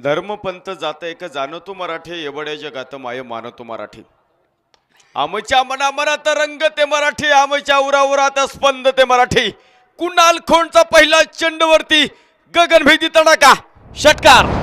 धर्मपंथ जात एक जाणतो मराठी एवढ्या जगात माय मानतो मराठी. आमच्या मनामनात रंग ते मराठी, आमच्या उराउरात स्पंद ते मराठी. कुणाल खोंडचा पहिला चेंडूवरती गगनभेदी तडाखा, षटकार.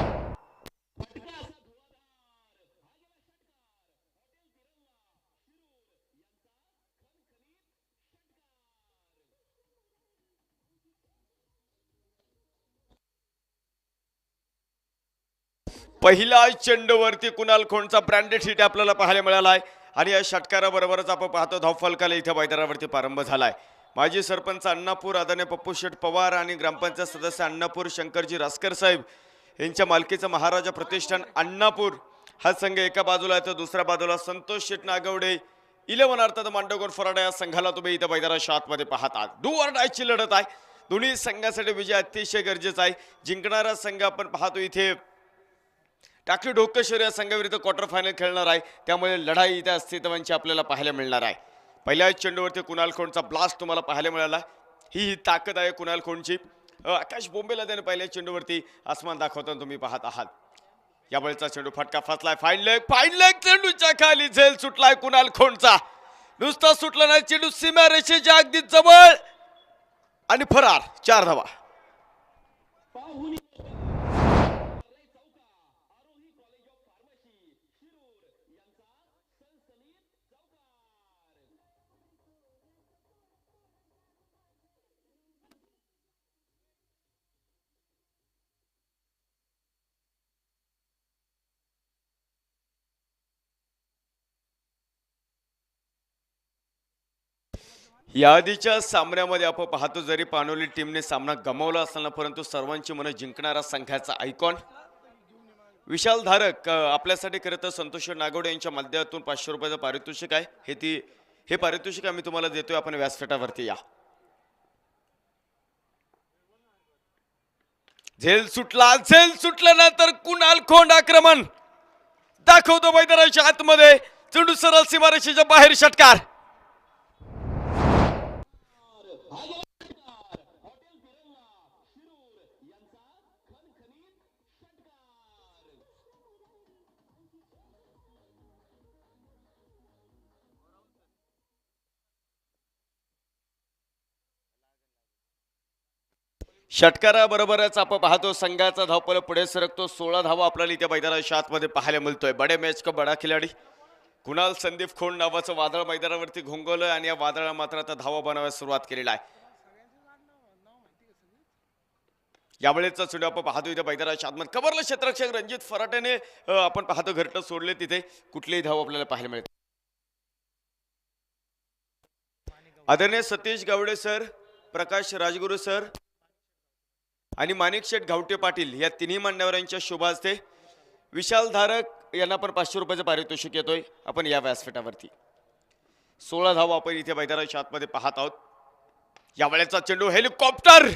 पहिला चेंडूवरती कुणाल खोंडचा ब्रँडेड हिट आपल्याला पाहायला मिळाला आहे आणि या षटकाराबरोबरच आपण पाहतो धावफलकाला इथे मैदानावरती प्रारंभ झालाय. माजी सरपंच अण्णापूर आदरणीय पप्पू शेठ पवार आणि ग्रामपंचायत सदस्य अण्णापूर शंकरजी रासकर साहेब यांच्या मालकीचं महाराजा प्रतिष्ठान अण्णापूर हा संघ एका बाजूला आहे तर दुसऱ्या बाजूला संतोष शेठ नागवडे 11 अर्थात मांडवगड फराडा या संघाला तुम्ही इथं मैदानाच्या आतमध्ये पाहतात. डू ऑर डायची लढत आहे. दोन्ही संघासाठी विजय अतिशय गरजेचा आहे. जिंकणारा संघ आपण पाहतो इथे टाकली ढोकेश्वर या संघाविरुद्ध क्वार्टर फायनल खेळणार आहे, त्यामुळे लढाई इथे अस्तित्वांची आपल्याला पाहायला मिळणार आहे. पहिल्या चेंडूवरती कुणाल खोंडचा ब्लास्ट तुम्हाला पाहायला मिळाला. ही ताकद आहे कुणाल खोंडची. आकाश बोंबेला त्याने पहिल्या चेंडूवरती आसमान दाखवताना तुम्ही पाहत आहात. यावेळेचा चेंडू फटका फसलाय. फाईन लेग चेंडूच्या खाली झेल सुटलाय कुणाल खोंडचा. नुसता सुटला नाही, चेंडू सीमा रेषेच्या अगदी जवळ आणि फरार. 4 धावा. याआधीच्या सामन्यामध्ये आपण पाहतो जरी पानोली टीमने सामना गमावला असताना परंतु सर्वांची मनं जिंकणारा संघाचा आयकॉन विशाल धारक आपल्यासाठी खरं तर संतोष नागवडे यांच्या माध्यमातून 500 रुपयाचं पारितोषिक आहे. हे पारितोषिक आम्ही तुम्हाला देतोय. आपण व्यासपीठावरती या. झेल सुटला नंतर कुणाल खोंड आक्रमण दाखवतो मैदानाच्या आतमध्ये. चेंडू सरळ सीमारेषेच्या बाहेर. षटकार. षटकाराबरोबरच आपण पाहतो संघाचा धावपळ पुढे सरकतो. 16 धावा आपल्याला इथे मैदानाच्या आतमध्ये पाहायला मिळतोय. बडे मॅच का बडा खिलाडी कुणाल संदीप खोंड नावाचं वादळ मैदानावरती घोंगवलंय आणि या वादळा मात्र आता धावा बनवायला सुरुवात केलेला आहे. यावेळेचा चेंडू आपण पाहतो इथे मैदानाच्या आतमध्ये कबरला क्षेत्ररक्षक रणजित फराटेने आपण पाहतो घरटं सोडले. तिथे कुठलीही धाव आपल्याला पाहायला मिळते. आदरणीय सतीश गावडे सर, प्रकाश राजगुरू सर आणि माणिक शेठ घावटे पाटील या तिन्ही मान्यवरांच्या शुभ हस्ते विशाल धारक यांना पण 500 रुपयाचं पारितोषिक येतोय. आपण या व्यासपीठावरती 16 धावा आपण इथे मैदानाच्या आतमध्ये पाहत आहोत. यावेळेचा चेंडू हेलिकॉप्टर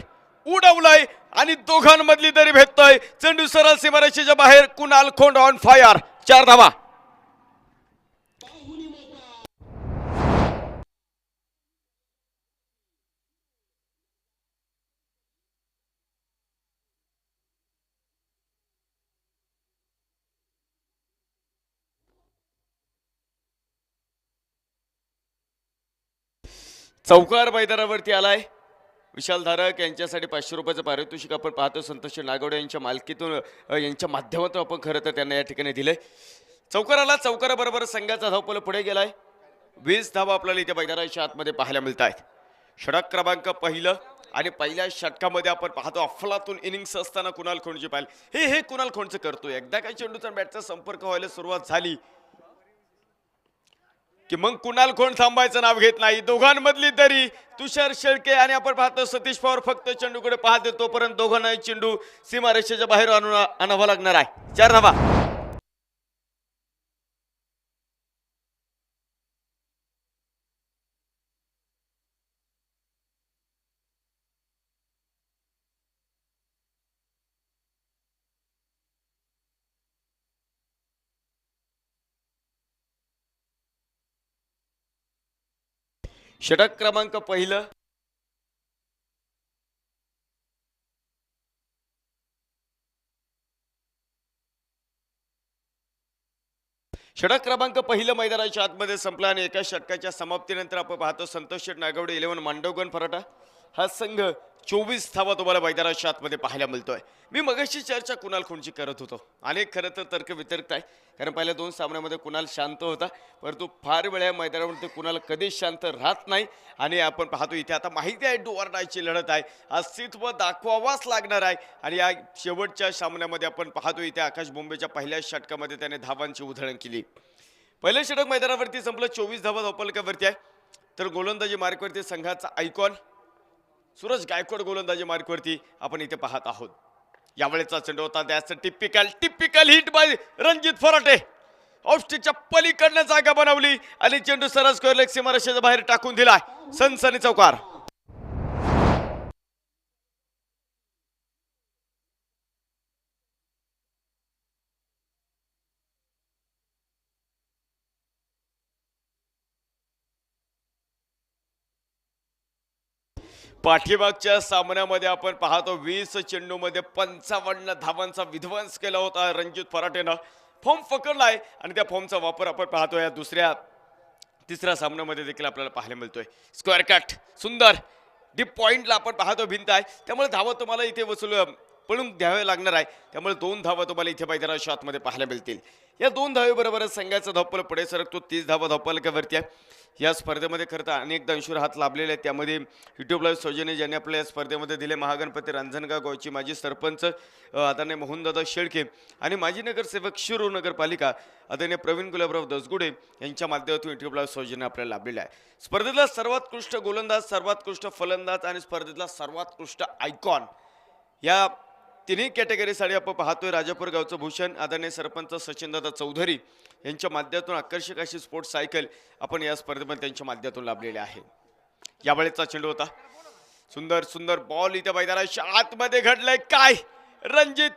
उडवलाय आणि दोघांमधली दरी भेटतोय. चेंडू सरळ सीमारेषेच्या बाहेर. कुणाल खोंड ऑन फायर. 4 धावा. चौकार मैदानावरती आलाय. विशाल धारक यांच्यासाठी 500 रुपयाचं पारितोषिक आपण पाहतो संतोष नागवडे यांच्या मालकीतून यांच्या माध्यमातून आपण खरं तर त्यांना या ठिकाणी दिले. चौकाराला चौकाराबरोबर संघाचा धावपळ पुढे गेलाय. 20 धावा आपल्याला इथे मैदानाच्या आतमध्ये पाहायला मिळत आहेत. षटक क्रमांक पहिलं आणि पहिल्या षटकामध्ये आपण पाहतो अफलातून इनिंग्स असताना कुणाल खोंडची पाहिलं. हे कुणाल खोंडचं करतोय. एकदा काय चेंडूचा बॅटचा संपर्क व्हायला सुरुवात झाली की मग कुणाल खोंड थांबायचं नाव घेत नाही. दोघांमधली दरी तुषार शेळके आणि आपण पाहतो सतीश पवार फक्त चेंडूकडे पाहत तोपर्यंत दोघांनाही चेंडू सीमारेषेच्या बाहेर आणावा लागणार आहे. 4 धावा. षटक क्रमांक पहिलं षटक क्रमांक पहिलं मैदानाच्या आतमध्ये संपला आणि एका षटकाच्या समाप्तीनंतर आपण पाहतो संतोष शेठ नागवडे 11 मांडवगण फराटा हा संघ 24 धावा तुम्हाला मैदानाच्या आतमध्ये पाहायला मिळतोय. मी मगाशी चर्चा कुणाल खूनची करत होतो. अनेक खरं तर तर्क वितर्क आहे, कारण पहिल्या दोन सामन्यामध्ये कुणाल शांत होता, परंतु फार वेळा मैदानावरती कुणाल कधीच शांत राहत नाही. आणि आपण पाहतो इथे आता माहिती आहे डू ऑर डायची लढत आहे, अस्तित्व दाखवावाच लागणार आहे. आणि या शेवटच्या सामन्यामध्ये आपण पाहतो इथे आकाश बोंबेच्या पहिल्या षटकामध्ये त्याने धावांची उधळण केली. पहिलं षटक मैदानावरती संपलं, 24 धावा धावफलकावरती आहे. तर गोलंदाजी मार्कवरती संघाचा आयकॉन सूरज गायकवाड गोलंदाजी मार्कवरती आपण इथे पाहत आहोत. यावेळेचा चेंडू होता, त्याचं टिपिकल हिट बाय रणजित फराटे. ऑफस्टिकच्या पलीकडनं जागा बनवली आणि चेंडू सरस स्क्वेअर सीमारेषेच्या बाहेर टाकून दिलाय. सनसनी चौकार. पाठीमागच्या सामन्यामध्ये आपण पाहतो 20 चेंडूमध्ये 55 धावांचा विध्वंस केला होता रणजित फराटेनं. फॉर्म पकडलाय आणि त्या फॉर्मचा वापर आपण पाहतो या तिसऱ्या सामन्यामध्ये देखील आपल्याला पाहायला मिळतोय. स्क्वेअर कट सुंदर डीप पॉइंटला आपण पाहतो भिंत आहे, त्यामुळे धावा तुम्हाला इथे पळून द्यावे लागणार आहे. त्यामुळे 2 धावा तुम्हाला इथे मैदानाच्या आतमध्ये पाहायला मिळतील. या 2 धावेबरोबरच संघाचा धावफल पुढे सरकतो. 30 धावा धावफलकावरती आहे. या स्पर्धेमध्ये खरं तर अनेक दंशूर हात लाभलेले आहेत. त्यामध्ये युट्यूब लाईव्ह सौजन्य ज्यांनी आपल्या या स्पर्धेमध्ये दिले महागणपती रांजणगाव गावची माजी सरपंच आदरणीय मोहनदादा शेळके आणि माजी नगरसेवक शिरूर नगरपालिका आदरणीय प्रवीण गुलाबराव दसगुडे यांच्या माध्यमातून युट्यूब लाईव्ह सौजन्य आपल्याला लाभलेला आहे. स्पर्धेतला सर्वोत्कृष्ट गोलंदाज, सर्वोत्कृष्ट फलंदाज आणि स्पर्धेतला सर्वोत्कृष्ट आयकॉन या तिन्ही कॅटेगरीसाठी आपण पाहतोय राजापूर गावचं भूषण आदरणीय सरपंच सचिनदादा चौधरी यांच्या माध्यमातून आकर्षक अशी स्पोर्ट्स सायकल आपण या स्पर्धेमध्ये त्यांच्या माध्यमातून लाभलेले आहे. यावेळेचा चेंडू होता, सुंदर बॉल इथे मैदानाच्या आतमध्ये घडलाय. काय रणजित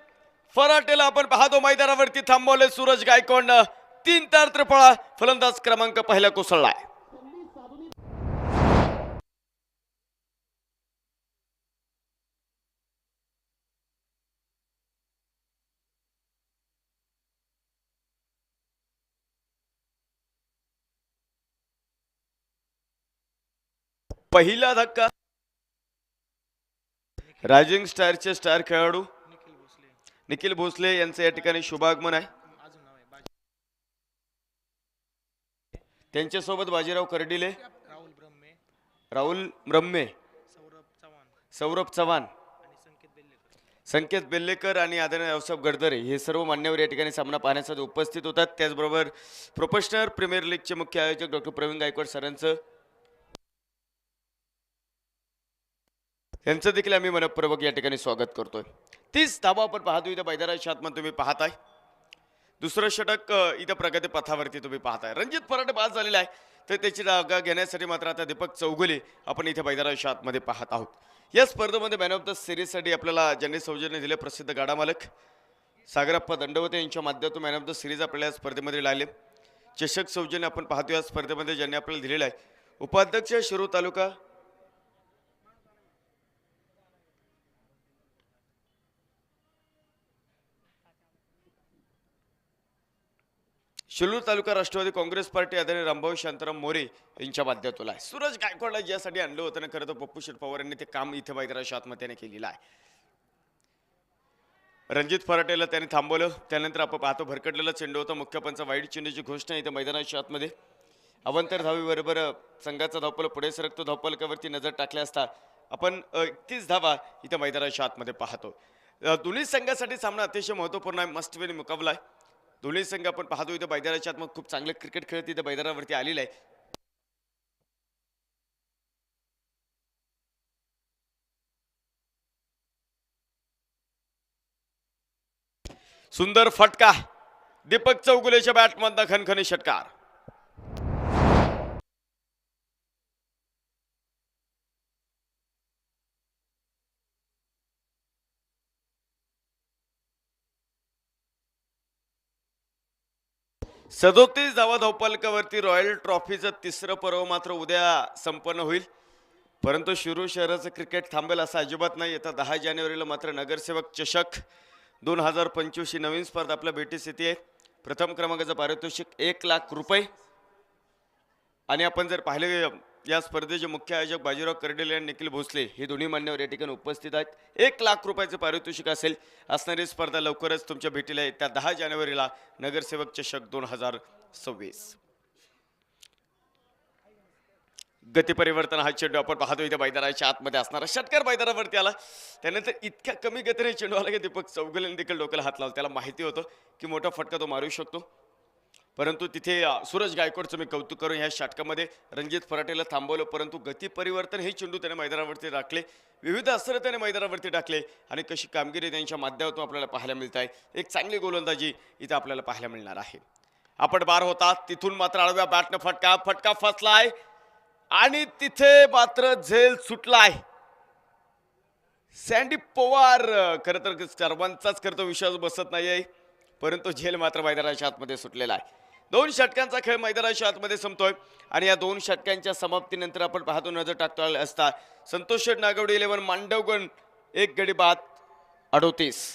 फराटेला आपण पाहतो मैदानावरती थांबवले. सूरज गायकवाडनं 3 त्रिफळा फलंदाज क्रमांक पहिला कोसळलाय. पहिला धक्का रायझिंग स्टारचे स्टार खेळाडू निखिल भोसले यांचं या ठिकाणी शुभागमन आहे. त्यांच्यासोबत बाजीराव कर्डिले, राहुल ब्रह्मे, सौरभ चव्हाण, संकेत बेल्लेकर आणि आदरणीय औसफ गडदरे हे सर्व मान्यवर या ठिकाणी सामना पाहण्यासाठी उपस्थित होतात. त्याचबरोबर प्रोफेशनल प्रीमियर लीगचे मुख्य आयोजक डॉक्टर प्रवीण गायकवाड सरांचं यांचं देखील आम्ही मनपूर्वक या ठिकाणी स्वागत करतोय. 30 धावा आपण पाहतो इथं मैदानाच्या आतमध्ये तुम्ही पाहताय. दुसरं षटक इथं प्रगती पथावरती तुम्ही पाहताय. रणजित फराटे बाद झालेला आहे, तर त्याची जागा घेण्यासाठी मात्र आता दीपक चौगुले आपण इथे मैदानाच्या आतमध्ये पाहत आहोत. या स्पर्धेमध्ये मॅन ऑफ द सिरीजसाठी आपल्याला ज्यांनी सौजन्य दिले प्रसिद्ध गाडा मालक सागरप्पा दंडवते यांच्या माध्यमातून मॅन ऑफ द सिरीज आपल्याला या स्पर्धेमध्ये लागले. चषक सौजन्य आपण पाहतो या स्पर्धेमध्ये ज्यांनी आपल्याला दिलेला आहे. उपाध्यक्ष शिरूर तालुका शिरूर तालुका राष्ट्रवादी काँग्रेस पार्टी आदरणीय रामभाऊ शांताराम मोरे यांच्या माध्यमातून आहे. सूरज गायकवाडला ज्यासाठी आणलं होतं ना, खरं तर पप्पू शेठ पवार यांनी ते काम इथे मैदानाच्या आतमध्ये केलेलं आहे. रणजित फराटेला त्याने थांबवलं. त्यानंतर आपण पाहतो भरकटलेला चेंडू होता. मुख्य पंच वाईट चेंडूची घोषणा इथे मैदानाच्या आतमध्ये. अवंतर धावीबरोबर संघाचा धावफलक पुढे सरकतो. धावफलकावरती नजर टाकल्या असता आपण 31 धावा इथे मैदानाच्या आतमध्ये पाहतो. दोन्ही संघासाठी सामना अतिशय महत्त्वपूर्ण आहे, मस्ट विन मुकाबला आहे. दोन्ही संघ आपण पाहतो इथे मैदानाच्या आत खूप चांगले क्रिकेट खेळत इथे मैदानावरती आलेले आहे. सुंदर फटका दीपक चौगुलेच्या बॅटमधनं खणखणी षटकार. सदोतीस धावा धावफलकावरती रॉयल ट्रॉफीचं तिसरं पर्व मात्र उद्या संपन्न होईल. परंतु शिरूर शहराचं क्रिकेट थांबेल असं अजिबात नाही. येत्या 10 जानेवारीला मात्र नगरसेवक चषक 2025 ही नवीन स्पर्धा आपल्या भेटीस येते. प्रथम क्रमांकाचं पारितोषिक 1,00,000 रुपये। आणि आपण जर पाहिले या स्पर्धेचे मुख्य आयोजक बाजीराव कर्डिले आणि निखिल भोसले हे दोन्ही मान्यवर या ठिकाणी उपस्थित आहेत। 1,00,000 रुपयाचं पारितोषिक असेल। असणारी स्पर्धा लवकरच तुमच्या भेटीला आहे त्या 10 जानेवारीला नगरसेवक चषक 2026। गती परिवर्तन हा चेंडू आपण पाहतो इथे मैदानाच्या आतमध्ये असणारा षटकार मैदानावरती आला। त्यानंतर इतक्या कमी गतीने चेंडू आला की दीपक चौगुलेने देखील डोक्याला हात लावला। त्याला माहिती होतं की मोठा फटका तो मारू शकतो, परंतु तिथे सूरज गायकवाडचं मी कौतुक करून ह्या षटकामध्ये रणजित फराटेला थांबवलं, परंतु गती परिवर्तन हे चेंडू त्याने मैदानावरती टाकले, विविध अस्त्र त्याने मैदानावरती टाकले आणि कशी कामगिरी त्यांच्या माध्यमातून आपल्याला पाहायला मिळत आहे। एक चांगली गोलंदाजी इथे आपल्याला पाहायला मिळणार आहे। आपण बार होता तिथून मात्र आडव्या बॅटनं फटका फसलाय आणि तिथे मात्र झेल सुटलाय। सँडी पवार खरं तर सर्वांचाच करतो विश्वास बसत नाहीये, परंतु झेल मात्र मैदानाच्या आतमध्ये सुटलेला आहे। 2 षटकांचा खेळ मैदानाच्या आतमध्ये संपतोय आणि या 2 षटकांच्या समाप्तीनंतर आपण पाहतो नजर टाकतो असता संतोष नागवडे 11 मांडवगण 1 गडी बाद 38।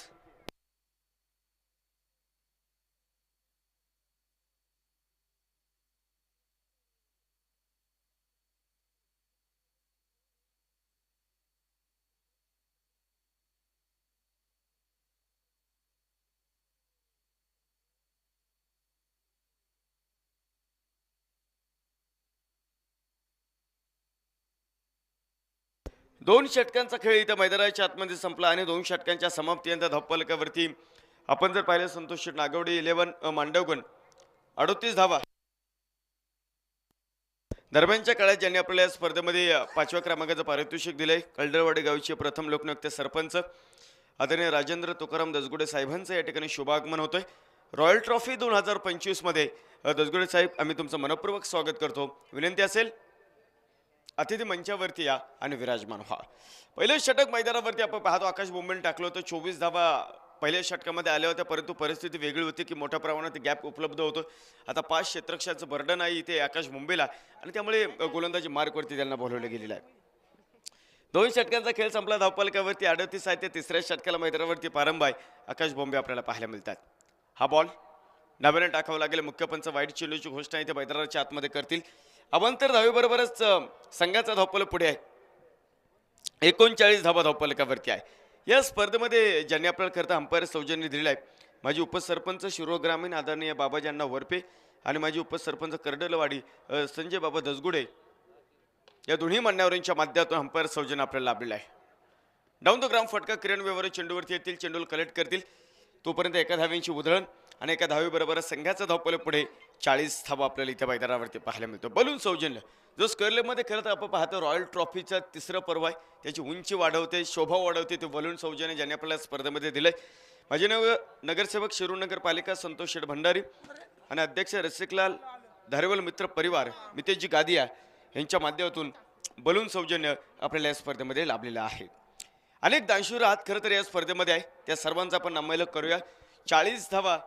दोन षटकांचा खेळ इथं मैदानाच्या आतमध्ये संपला आणि 2 षटकांच्या समाप्तीनंतर धावफलकावरती आपण जर पाहिलं संतोष नागवडे 11 मांडवगण 38 धावा। दरम्यानच्या काळात ज्यांनी आपल्याला या स्पर्धेमध्ये 5व्या क्रमांकाचं पारितोषिक दिलंय कळडरवाडी गावचे प्रथम लोकनियुक्त सरपंच आदरणीय राजेंद्र तुकाराम दसगुडे साहेबांचं या ठिकाणी शुभागमन होतोय। रॉयल ट्रॉफी 2025 मध्ये दसगुडे साहेब आम्ही तुमचं मनपूर्वक स्वागत करतो। विनंती असेल अतिथी मंचावरती या आणि विराजमान व्हा। पहिले षटक मैदानावरती आपण पाहतो आकाश बोंबेने टाकलं होतं, 24 धावा पहिल्या षटकामध्ये आल्या होत्या, परंतु परिस्थिती वेगळी होती की मोठ्या प्रमाणात गॅप उपलब्ध होतो। आता 5 क्षेत्ररक्षकाचं बर्डन आहे इथे आकाश बोंबेला आणि त्यामुळे गोलंदाजी मार्कवरती त्यांना बोलवलं गेलेलं आहे। 2 षटकांचा खेळ संपला, धावफलकावरती 38 आहे ते तिसऱ्या षटकाला मैदानावरती प्रारंभ आहे। आकाश बोंबे आपल्याला पाहायला मिळतात। हा बॉल डाव्याने टाकावा लागेल, मुख्य पंच वाईट चेंडूची घोषणा इथे मैदानाच्या आतमध्ये करतील। अवंतर धावेबरोबरच संघाचा धावफलक पुढे आहे, 39 धावा धावफलकावरती आहे। या स्पर्धेमध्ये ज्यांनी आपल्याला करता अंपायर सौजन्य दिलेला आहे माजी उपसरपंच शिरोळ ग्रामीण आदरणीय बाबाजांना वरपे आणि माजी उपसरपंच कर्डलवाडी संजय बाबा दसगुडे या दोन्ही मान्यवरांच्या माध्यमातून अंपायर सौजन्य आपल्याला लाभलेला आहे। डाऊन द ग्राउंड फटका किरण व्यवहार चेंडूवरती येतील, चेंडूला कलेक्ट करतील, तोपर्यंत एका धावेची उधळण आणि एका धावेबरोबर संघाचा धावफलक पुढे 40 धावा आपल्याला इथे मैदानावरती पाहायला मिळतो। बलून सौजन्य जो स्कर्लेमध्ये खेळत आपण पाहतो रॉयल ट्रॉफीचं तिसरं पर्व आहे, त्याची उंची वाढवते, शोभा वाढवते ते बलून सौजन्य ज्यांनी आपल्याला स्पर्धेमध्ये दिलंय। माझे नाव नगरसेवक शिरूर नगरपालिका संतोष शेठ भंडारी आणि अध्यक्ष रसिकलाल धारेवाल मित्र परिवार मितेशजी गादिया यांच्या माध्यमातून बलून सौजन्य आपल्याला या स्पर्धेमध्ये लाभलेलं आहे। अनेक दानशूर आहात खरं तर या स्पर्धेमध्ये आहे, त्या सर्वांचा आपण नामैल करूया। 40 धावा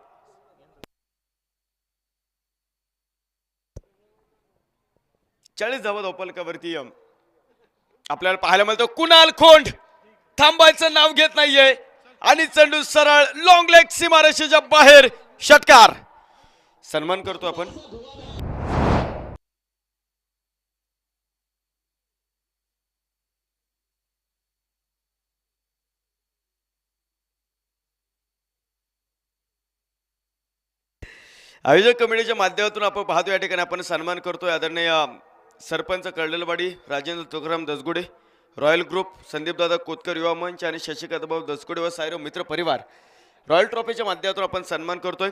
40 धावा धावफलकावरती आपल्याला पाहायला मिळतो। कुणाल खोंड थांबायचं नाव घेत नाहीये आणि चेंडू सरळ लॉंग लेग सीमारेषेच्या बाहेर षटकार सन्मान करतो आपण। आयोजक कमिटीच्या माध्यमातून आपण पाहतो या ठिकाणी आपण सन्मान करतोय आदरणीय सरपंच कर्डलवाडी राजेंद्र तुकाराम दसगुडे, रॉयल ग्रुप संदीप दादा कोतकर युवा मंच आणि शशिकांतभाऊ दसगुडे व सायरो मित्र परिवार रॉयल ट्रॉफीच्या माध्यमातून आपण सन्मान करतोय।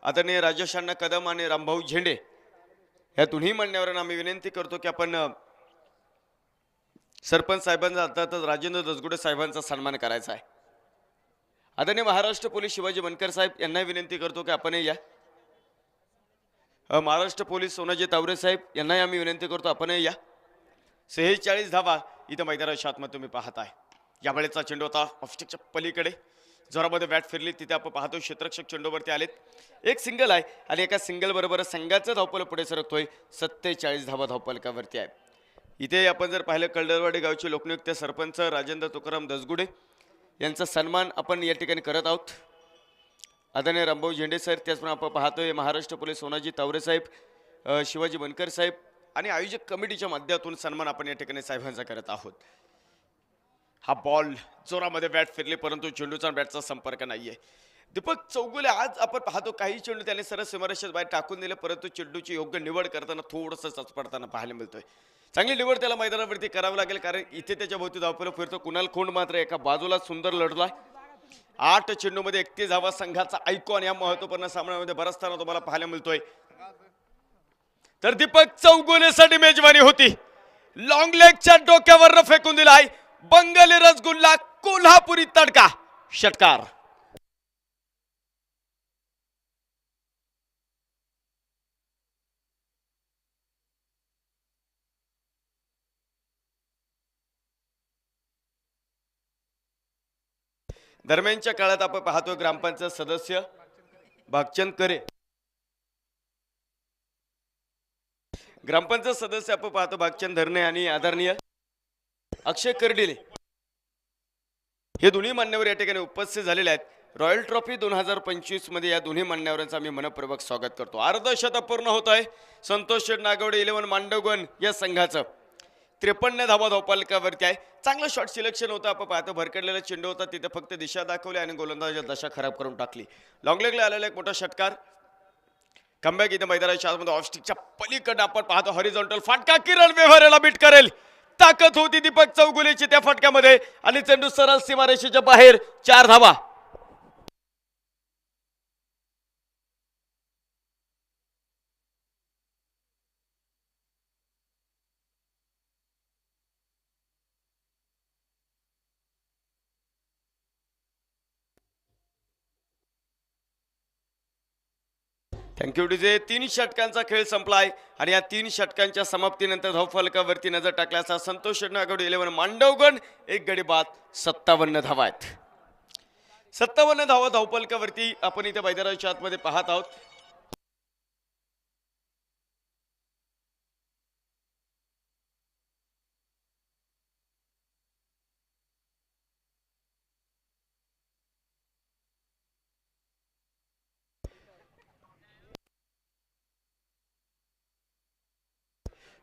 आदरणीय राजेश अण्णा कदम आणि रामभाऊ झेंडे या दोन्ही मान्यवरांना आम्ही विनंती करतो की आपण सरपंच साहेबांचा अर्थातच राजेंद्र दसगुडे साहेबांचा सन्मान करायचा आहे। आदरणीय महाराष्ट्र पोलीस शिवाजी बनकर साहेब यांना विनंती करतो की आपण या। महाराष्ट्र पोलीस सोनाजी तावरे साहेब यांनाही आम्ही विनंती करतो आपण या। 46 धावा इथं मैदानाच्या आतमध्ये तुम्ही पाहत आहे। या वेळेचा चेंडू होता ऑफस्टिकच्या पलीकडे, जोरामध्ये बॅट फिरली, तिथे आपण पाहतो क्षेत्ररक्षक चेंडूवरती आलेत, एक सिंगल आहे आणि एका सिंगल बरोबर संघाचा धावफलक पुढे सरकतोय। 47 धावा धावफलकावरती आहे। इथे आपण जर पाहिलं कळडरवाडी गावचे लोकनियुक्त सरपंच राजेंद्र तुकाराम दसगुडे यांचा सन्मान आपण या ठिकाणी करत आहोत। आदरणीय रामभाऊ झेंडे सर, त्याचप्रमाणे आपण पाहतोय महाराष्ट्र पोलीस सोनाजी तावरे साहेब, शिवाजी बनकर साहेब आणि आयोजक कमिटीच्या माध्यमातून सन्मान आपण या ठिकाणी साहेबांचा करत आहोत. हा बॉल जोरामध्ये बॅट फिरली परंतु चेंडूचा बॅटचा संपर्क नाहीये. दीपक चौगुले आज आपण पाहतो काही चेंडू त्याने सरळ सीमारेषेत बाहेर टाकून दिले परंतु चेंडूची योग्य निवड करताना थोडंसं चचपडताना पाहायला मिळतोय. चांगली निवड त्याला मैदानावरती करावी लागेल कारण इथे त्याच्या भोवती धावपळ फिरतो. कुणाल खोंड मात्र एका बाजूला सुंदर लढलाय. 8 चेंडूमध्ये 31 धावा संघाचा आयकॉन या महत्वपूर्ण सामन्यामध्ये बरसताना तुम्हाला पाहायला मिळतोय. तर दीपक चौगुलेसाठी मेजवानी होती. लॉंग लेगच्या डोक्यावर फेकून दिलाय बंगाली रसगुल्ला, कोल्हापुरी तडका, षटकार. दरम्यानच्या काळात आपण पाहतो ग्रामपंचायत सदस्य भागचंद करे, ग्रामपंचायत सदस्य आपण पाहतो भागचंद धरणे आणि आदरणीय अक्षय कर्डिले हे दोन्ही मान्यवर या ठिकाणी उपस्थित झालेले आहेत. रॉयल ट्रॉफी 2025 मध्ये या दोन्ही मान्यवरांचं आम्ही मनपूर्वक स्वागत करतो. अर्धशतक पूर्ण होत आहे संतोष शेठ नागवडे 11 मांडवगण या संघाचं. 53 धावा धावपालकावरती आहे. चांगलं शॉट सिलेक्शन होतं. आपण पाहतो भरकडलेला चेंडू होता तिथे फक्त दिशा दाखवली आणि गोलंदाजाची दशा खराब करून टाकली. लॉंग लेगला आलेला एक मोठा षटकार. कमबॅक इथे मैदानाच्या आतमध्ये ऑफस्टिकच्या पलीकडे आपण पाहतो हॉरिझॉन्टल फाटका. किरण व्यवहाराला बीट करेल. ताकद होती दीपक चौगुलेची त्या फटक्यामध्ये आणि चेंडू सरळ सीमारेषेच्या बाहेर. 4 धावा. Thank you DJ. 3 षटकांचा खेळ संपलाय आणि या 3 षटकांच्या समाप्तीनंतर धावफलकावरती नजर टाकल्याचा संतोष नागवडे 11 मांडवगण एक गडी बाद 57 धावा आहेत. 57 धावा धावफलकावरती आपण इथे मैदानाच्या आतमध्ये पाहत आहोत.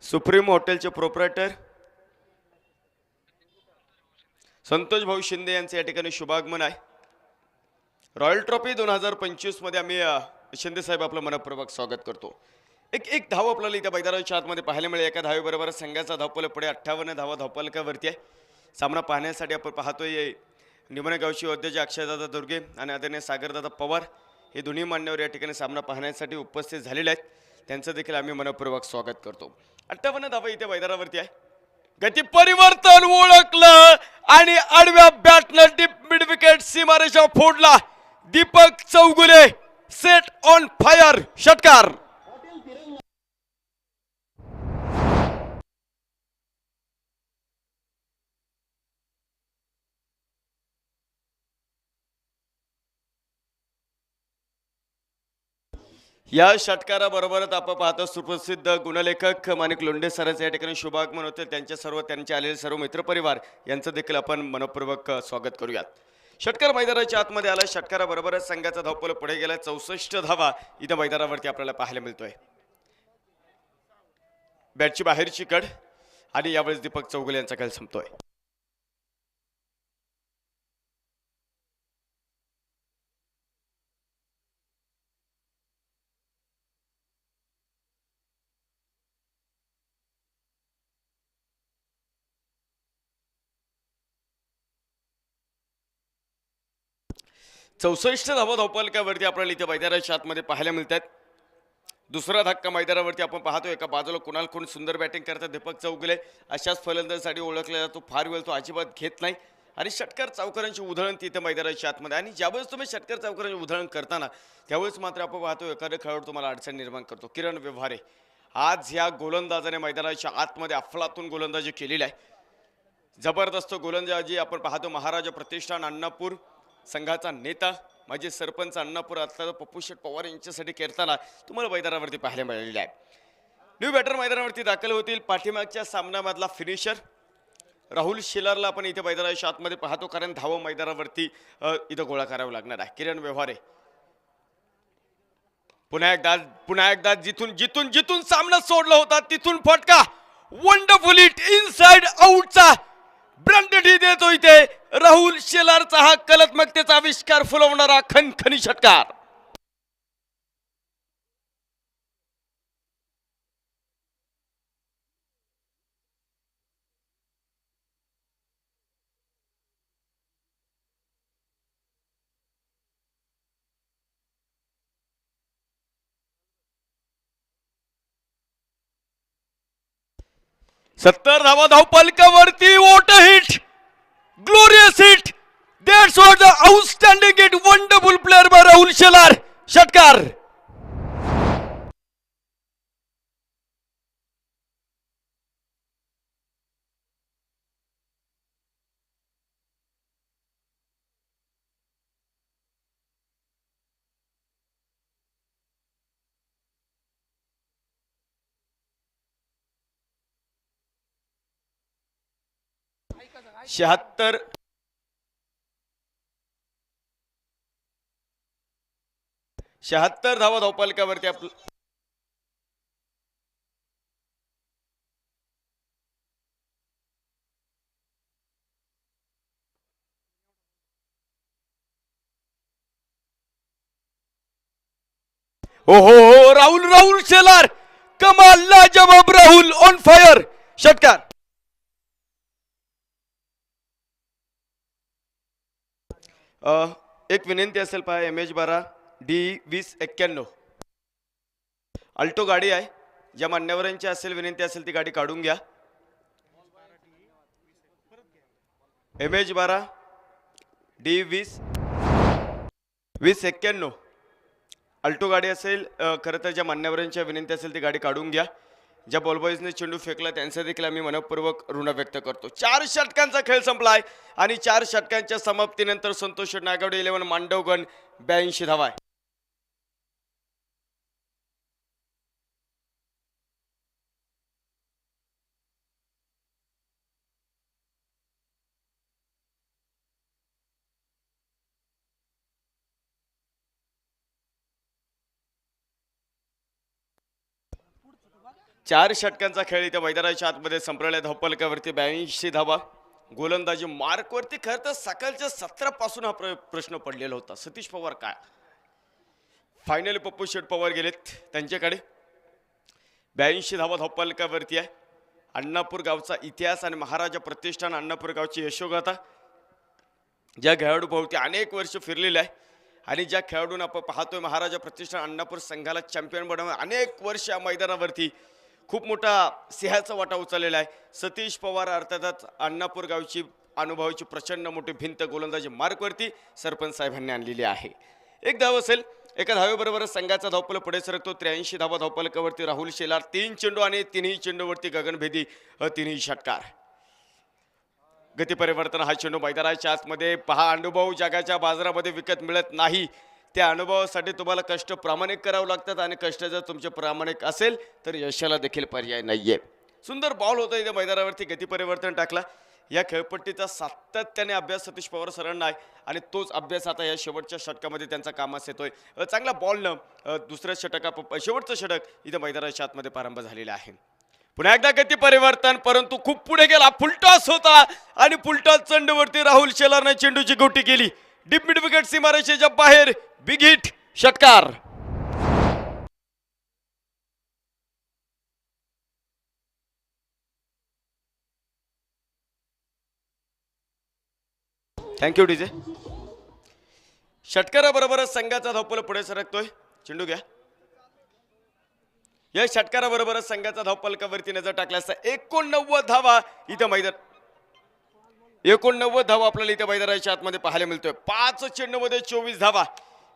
सुप्रीम हॉटेलचे प्रोप्रायटर संतोष भाऊ शिंदे यांचे या ठिकाणी शुभागमन आहे. रॉयल ट्रॉफी 2025 मध्ये आम्ही शिंदे साहेब आपलं मनपूर्वक स्वागत करतो. एक धाव आपल्याला इथे मैदानाच्या आतमध्ये पाहायला मिळेल. एका धावेबरोबर संघाचा धावपल पुढे 58 धावा धावपलकावरती आहे. सामना पाहण्यासाठी आपण पाहतोय निमणगावची अध्यक्ष अक्षयदादा दुर्गे आणि आदरणीय सागरदादा पवार हे दोन्ही मान्यवर या ठिकाणी सामना पाहण्यासाठी उपस्थित झालेले आहेत. त्यांचं देखील आम्ही मनपूर्वक स्वागत करतो. 58 धावा इथे मैदानावरती आहे. गती परिवर्तन ओळखलं आणि आडव्या बॅटनं डीप मिड विकेट सीमारेषा फोडला. Deepak Chougule set on fire, षटकार. या षटकाराबरोबरच आपण पाहतो सुप्रसिद्ध गुणलेखक माणिक लोंढे सरांचे या ठिकाणी शुभागमन होते. त्यांचे आलेले सर्व मित्रपरिवार यांचं देखील आपण मनपूर्वक स्वागत करूयात. षटकार मैदानाच्या आतमध्ये आला. षटकाराबरोबरच संघाचा धावपल पुढे गेला. 64 धावा इथं मैदानावरती आपल्याला पाहायला मिळतोय. बॅटची बाहेरची कड आणि यावेळेस दीपक चौगुले यांचा खेळ संपतोय. चौसष्ट धावा धावपलकावरती आपल्याला इथे मैदानाच्या आतमध्ये पाहायला मिळतात. दुसरा धक्का मैदानावरती आपण पाहतो. एका बाजूला कुणाल खोंड सुंदर बॅटिंग करतात. दीपक चौगुले अशाच फलंदाजीसाठी ओळखला जातो. फार वेळ तो अजिबात घेत नाही आणि षटकार चौकारांची उधळण तिथे मैदानाच्या आतमध्ये. आणि ज्यावेळेस तुम्ही षटकार चौकारांची उधळण करताना त्यावेळेस मात्र आपण पाहतो एखादा खेळाडू तुम्हाला अडचण निर्माण करतो. किरण व्यवहारे आज ह्या गोलंदाजाने मैदानाच्या आतमध्ये अफलातून गोलंदाजी केलेली आहे. जबरदस्त गोलंदाजी आपण पाहतो. महाराजा प्रतिष्ठान अण्णापूर संघाचा नेता माजी सरपंच अण्णापूर आता पप्पू शेठ पवार यांच्यासाठी खेळताना तुम्हाला मैदानावरती पाहायला मिळालेले आहे. न्यू बॅटर मैदानावरती दाखल होतील. पाठीमागच्या सामन्यामधला फिनिशर राहुल शिलारला आपण इथे मैदानाच्या आतमध्ये पाहतो कारण धाव मैदानावरती इथं गोळा करावा लागणार आहे. किरण व्यवहारे पुन्हा एकदा जिथून जिथून जिथून सामना सोडला होता तिथून फटका वंडरफुल हिट इनसाइड आउटचा ब्रँडेड ही देतो इथे राहुल शेलारचा हा कलात्मकतेचा आविष्कार फुलवणारा खणखणी षटकार. सत्तर धावा धावपलकावरती what a hit glorious hit that's what the outstanding hit wonderful player by Rahul Shelar षटकार. शहात्तर धावा धावपलकावरती आपलं हो राहुल शेलार कमाल लाजवाब राहुल ऑन फायर षटकार. एक विनंती असेल पहा MH12 D2091 अल्टो गाडी आहे. ज्या मान्यवरांची असेल विनंती असेल ती गाडी काढून घ्या. MH12 D2091 अल्टो गाडी असेल. खरं तर ज्या मान्यवरांच्या विनंती असेल ती गाडी काढून घ्या. ज्या बॉलबॉईजने चेंडू फेकला त्यांचा देखील आम्ही मनपूर्वक ऋण व्यक्त करतो. 4 षटकांचा खेळ संपलाय आणि 4 षटकांच्या समाप्तीनंतर संतोष नागावडे 11 मांडवगण 82 धावा. चार षटकांचा खेळ इथे मैदानाच्या आतमध्ये संपलेल्या धावपलकावरती 82 धावा. गोलंदाजी मार्कवरती खरं तर सकाळच्या 17 पासून हा प्रश्न पडलेला होता. सतीश पवार काय फायनली पप्पू शेठ पवार गेलेत त्यांच्याकडे. 82 धावा धावपलकावरती आहे. अण्णापूर गावचा इतिहास आणि महाराजा प्रतिष्ठान अण्णापूर गावची यशोगाथा ज्या खेळाडू भोवती अनेक वर्ष फिरलेले आहे आणि ज्या खेळाडूंना आपण पाहतोय महाराजा प्रतिष्ठान अण्णापूर संघाला चॅम्पियन बनवून अनेक वर्ष या मैदानावरती खूप मोठा सिंहाचा वाटा उचललेला आहे. सतीश पवार अर्थातच अण्णापूर गावची अनुभवाची प्रचंड मोठी भिंत गोलंदाजी मार्कवरती सरपंच साहेबांनी आणलेली आहे. एक धाव असेल. एका धावेबरोबर संघाचा धावपल पुढे सरकतो. 83 धावा धावपलकावरती राहुल शेलार. 3 चेंडू आणि 3ही चेंडूवरती गगनभेदी 3ही षटकार. गती परिवर्तन हा चेंडू मैदानाच्या आतमध्ये पहा. अनुभव जगाच्या बाजारामध्ये विकत मिळत नाही. त्या अनुभवासाठी तुम्हाला कष्ट प्रामाणिक करावं लागतात आणि कष्ट जर तुमचे प्रामाणिक असेल तर यशाला देखील पर्याय नाहीये. सुंदर बॉल होता इथे मैदानावरती. गती परिवर्तन टाकला. या खेळपट्टीचा सातत्याने अभ्यास सतीश पवार सरांना आहे आणि तोच अभ्यास आता या शेवटच्या षटकामध्ये त्यांचा कामास येतोय. चांगला बॉलनं दुसऱ्या शेवटचं षटक इथे मैदानाच्या आतमध्ये प्रारंभ झालेला आहे. पुन्हा एकदा गती परिवर्तन परंतु खूप पुढे गेला. फुलटॉस होता आणि फुलटॉस चेंडूवरती राहुल शेलारने चेंडूची गोटी केली. डीप मिड विकेट सीमारेषेच्या बाहेर. बिग हिट षटकार. Thank you DJ. षटकाराबरोबरच संघाचा धावपल पुढे सरकतोय. चेंडू घ्या. या षटकाराबरोबरच संघाचा धावपलकावरती नजर टाकल्यास 89 धावा इथं मैदान 89 धावा आपल्याला इथं मैदानाच्या आतमध्ये पाहायला मिळतोय. 5 चेंडूमध्ये 24 धावा.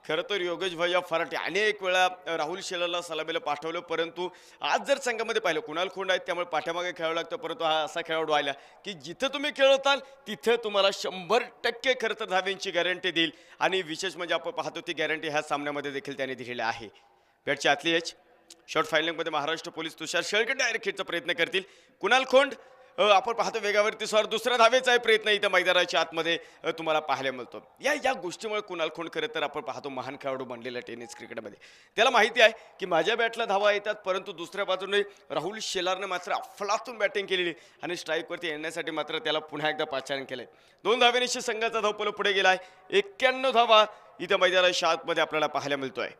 खरं तर योगेश भैया फराटे अनेक वेळा राहुल शेलारला सलामीला पाठवलं परंतु आज जर संघामध्ये पाहिलं कुणाल खोंड आहेत त्यामुळे पाठीमागे खेळावं लागतं. परंतु हा असा खेळाडू आला की जिथं तुम्ही खेळताल तिथं तुम्हाला 100% खरं तर धाव्यांची गॅरंटी देईल आणि विशेष म्हणजे आपण पाहतो ती गॅरंटी ह्या सामन्यामध्ये देखील त्याने दिलेली आहे. बॅटची आतली एच शॉर्ट फायलिंगमध्ये महाराष्ट्र पोलीस तुषार शेळके डायरेक्ट हिटचा प्रयत्न करतील. कुणाल खोंड आपण पाहतो वेगावरती स्वार दुसरा धावेचा प्रयत्न इथं मैदानाच्या आतमध्ये तुम्हाला पाहायला मिळतो. या या गोष्टीमुळे कुणाल खोंड खरं तर आपण पाहतो महान खेळाडू बनलेला टेनिस क्रिकेटमध्ये. त्याला माहिती आहे की माझ्या बॅटला धावा येतात, परंतु दुसऱ्या बाजूने राहुल शेलारने मात्र अफलातून बॅटिंग केलेली आणि स्ट्राईकवरती येण्यासाठी मात्र त्याला पुन्हा एकदा पाचारण केलंय. 2 धावेनिशी संघाचा धावपळ पुढे गेलाय. 91 धावा इथं मैदानाच्या आतमध्ये आपल्याला पाहायला मिळतोय.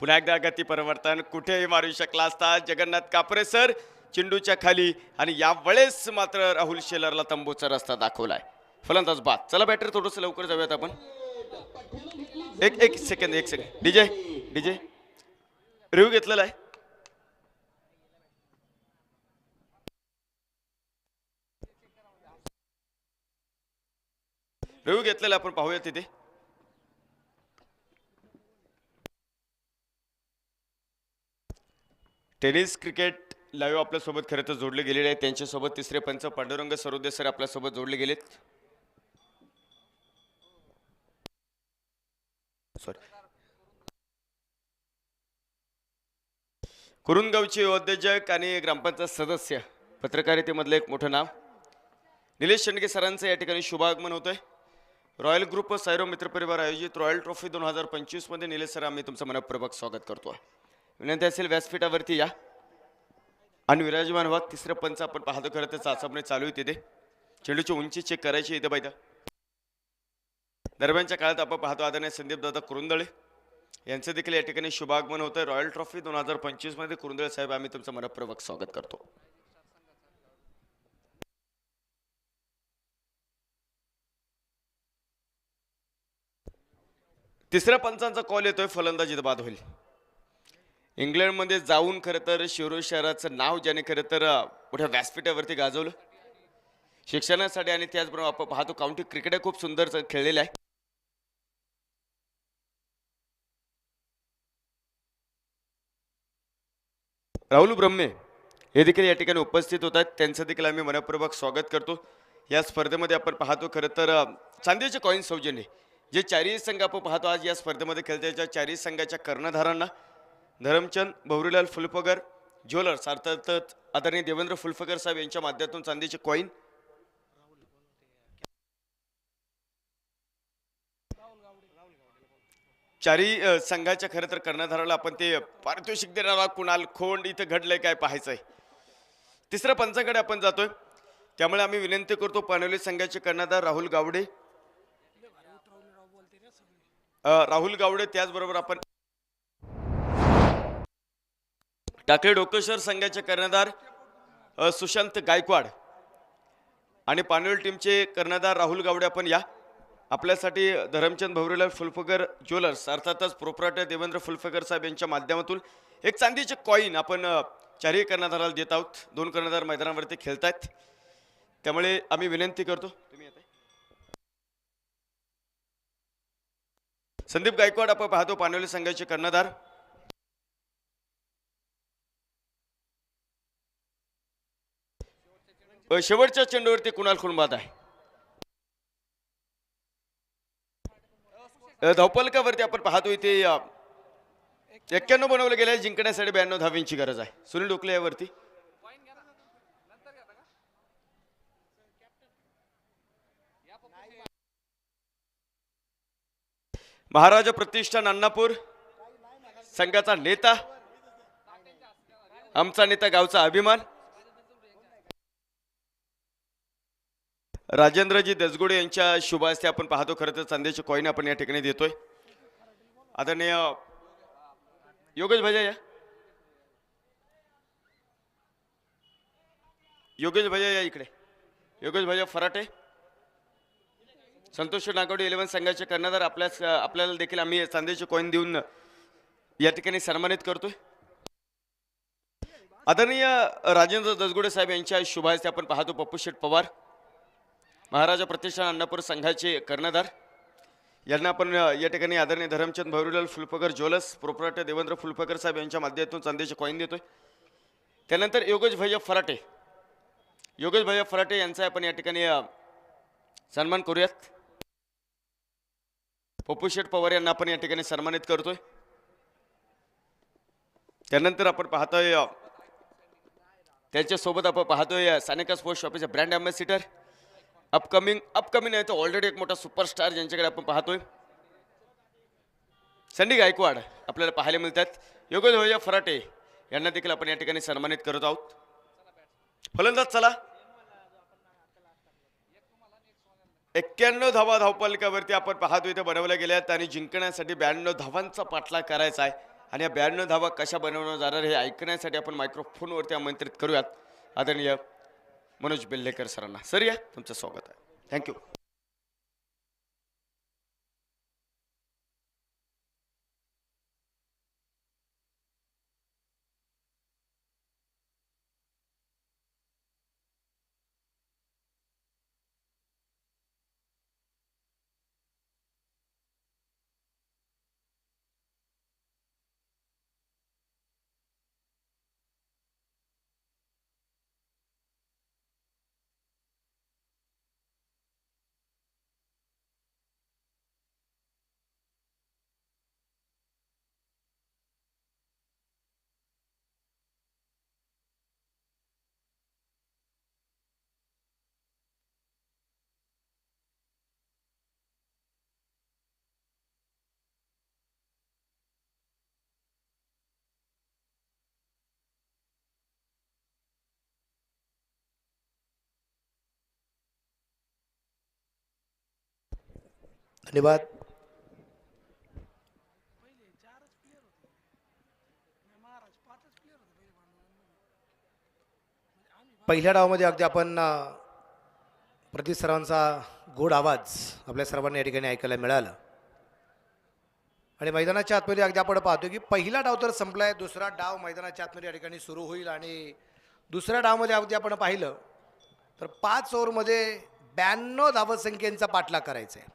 पुन्हा एकदा गती परिवर्तन कुठेही मारू शकला असता जगन्नाथ कापरे सर चेंडूच्या खाली आणि यावेळेस मात्र राहुल शेलारला तंबूचा रस्ता दाखवलाय. फलंदाज बाद. चला बॅटर थोडंसं लवकर जाऊयात आपण. एक सेकंद डीजे रिव्ह्यू घेतलेला आहे. रिव्ह्यू घेतलेला आपण पाहूया तिथे. टेनिस क्रिकेट लाईव्ह आपल्यासोबत खरं तर जोडले गेलेले आहेत. त्यांच्यासोबत तिसरे पंच पांडुरंग सरोदे सर आपल्यासोबत जोडले गेलेत. कुरुंदगावचे उद्योजक आणि ग्रामपंचायत सदस्य पत्रकारितेमधलं एक मोठं नाव निलेश शेंडगे सरांचं या ठिकाणी शुभागमन होतंय. रॉयल ग्रुप सायरो मित्रपरिवार आयोजित रॉयल ट्रॉफी 2025 मध्ये निलेश सर आम्ही तुमचं मनपूर्वक स्वागत करतोय. विनंती असेल व्यासपीठावरती या आणि विराजमान व्हा. तिसरं पंच आपण पाहतो खरं तर चाचपणी चालू आहे तिथे. चेंडूची उंची चेक करायची इथे पाहिजे. दरम्यानच्या काळात आपण पाहतो आदरणीय संदीप दादा कुरुंदळे यांचं देखील या ठिकाणी शुभागमन होतं. रॉयल ट्रॉफी 2025 मध्ये कुरुंदळे साहेब आम्ही तुमचं मनपूर्वक स्वागत करतो. तिसऱ्या पंचांचा कॉल येतोय. फलंदाजीत बाद होईल. इंग्लंडमध्ये जाऊन खरं तर शिरोळ शहराचं नाव ज्याने खरं तर मोठ्या व्यासपीठावरती गाजवलं शिक्षणासाठी आणि त्याचबरोबर आपण पाहतो काउंटी क्रिकेट खूप सुंदर खेळलेलं आहे. राहुल ब्रह्मे हे देखील या ठिकाणी उपस्थित होतात. त्यांचं देखील आम्ही मनपूर्वक स्वागत करतो. या स्पर्धेमध्ये आपण पाहतो खरं तर चांदीचे कॉईन सौजन्य जे चारही संघ आपण पाहतो आज या स्पर्धेमध्ये खेळताच्या चारही संघाच्या कर्णधारांना धरमचंद भवरीलाल फुलपगर ज्वेलर्स अर्थातच आदरणीय देवेंद्र फुलपगर साहेब यांच्या माध्यमातून चांदीचे कॉईन चारही संघाच्या खरं तर कर्णधाराला आपण ते पारितोषिक देणारा कुणाल खोंड इथं घडलंय काय पाहायचंय. तिसऱ्या पंचाकडे आपण जातोय. त्यामुळे आम्ही विनंती करतो पानवली संघाचे कर्णधार राहुल गावडे त्याचबरोबर आपण टाकळी डोकेश्वर संघाचे कर्णधार सुशांत गायकवाड आणि पानवली टीमचे कर्णधार राहुल गावडे आपण या. आपल्यासाठी धरमचंद भवरीलाल फुलफगर ज्वेलर्स अर्थातच प्रोप्रायटर देवेंद्र फुलफगर साहेब यांच्या माध्यमातून एक चांदीचे कॉईन आपण चारही कर्णधाराला देत आहोत. 2 कर्णधार मैदानावरती खेळतायत. त्यामुळे आम्ही विनंती करतो संदीप गायकवाड आपण पाहतो पानवली संघाचे कर्णधार. शेवटच्या चेंडूवरती कुणाल खोंड बाद आहे. धावपलकावरती आपण पाहतो इथे 91 बनवलं गेलं. जिंकण्यासाठी 92 धावींची गरज आहे. सुनील डोकले यावरती महाराजा प्रतिष्ठान अण्णापूर संघाचा नेता आमचा नेता गावचा अभिमान राजेंद्रजी दसगुडे यांच्या शुभ हस्ते आपण पाहतो खरं तर चांदीचे कॉईन आपण या ठिकाणी देतोय. आदरणीय योगेश भैया या इकडे. योगेश भैया फराटे संतोष नागवडे 11 संघाचे कर्णधार आपल्याला देखील आम्ही चांदीचे कॉईन देऊन या ठिकाणी सन्मानित करतोय. आदरणीय राजेंद्र दसगुडे साहेब यांच्या शुभ हस्ते आपण पाहतो पप्पू शेठ पवार महाराजा प्रतिष्ठान अण्णापूर संघाचे कर्णधार यांना आपण या ठिकाणी आदरणीय धरमचंद भवरीलाल फुलपगर ज्वेलर्स प्रोप्रायटर देवेंद्र फुलपगर साहेब यांच्या माध्यमातून चांदीचे कॉईन देतोय. त्यानंतर योगेश भैया फराटे यांचा आपण या ठिकाणी सन्मान करूयात. पप्पू शेठ पवार यांना आपण या ठिकाणी सन्मानित करतोय. त्यानंतर आपण पाहतोय त्यांच्यासोबत आपण पाहतोय सानिका स्पोर्ट्स शॉपीचे ब्रँड अँबॅसिडर अपकमिंग आहे तो ऑलरेडी एक मोठा सुपरस्टार ज्यांच्याकडे आपण पाहतोय संडी गायकवाड आपल्याला पाहायला मिळतात. योगेश भैया फराटे यांना देखील आपण या ठिकाणी सन्मानित करत आहोत. फलंदाज चला 91 धावा धावपलकावरती आपण पाहतो इथे बनवल्या गेल्यात आणि जिंकण्यासाठी 92 धावांचा पाठलाग करायचा आहे. आणि या 92 धावा कशा बनवणं जाणार हे ऐकण्यासाठी आपण मायक्रोफोनवरती आमंत्रित करूयात आदरणीय मनोज बेल्लेकर सरांना. सर या तुमचं स्वागत आहे. थँक्यू. धन्यवाद. पहिल्या डावामध्ये अगदी आपण प्रति सरांचा गोड आवाज आपल्या सर्वांना या ठिकाणी ऐकायला मिळाला आणि मैदानाच्या आतमध्ये अगदी आपण पाहतो की पहिला डाव तर संपलाय, दुसरा डाव मैदानाच्या आतमध्ये या ठिकाणी सुरू होईल आणि दुसऱ्या डावमध्ये अगदी आपण पाहिलं तर 5 ओव्हरमध्ये 92 धावसंख्येचा पाठलाग करायचा आहे.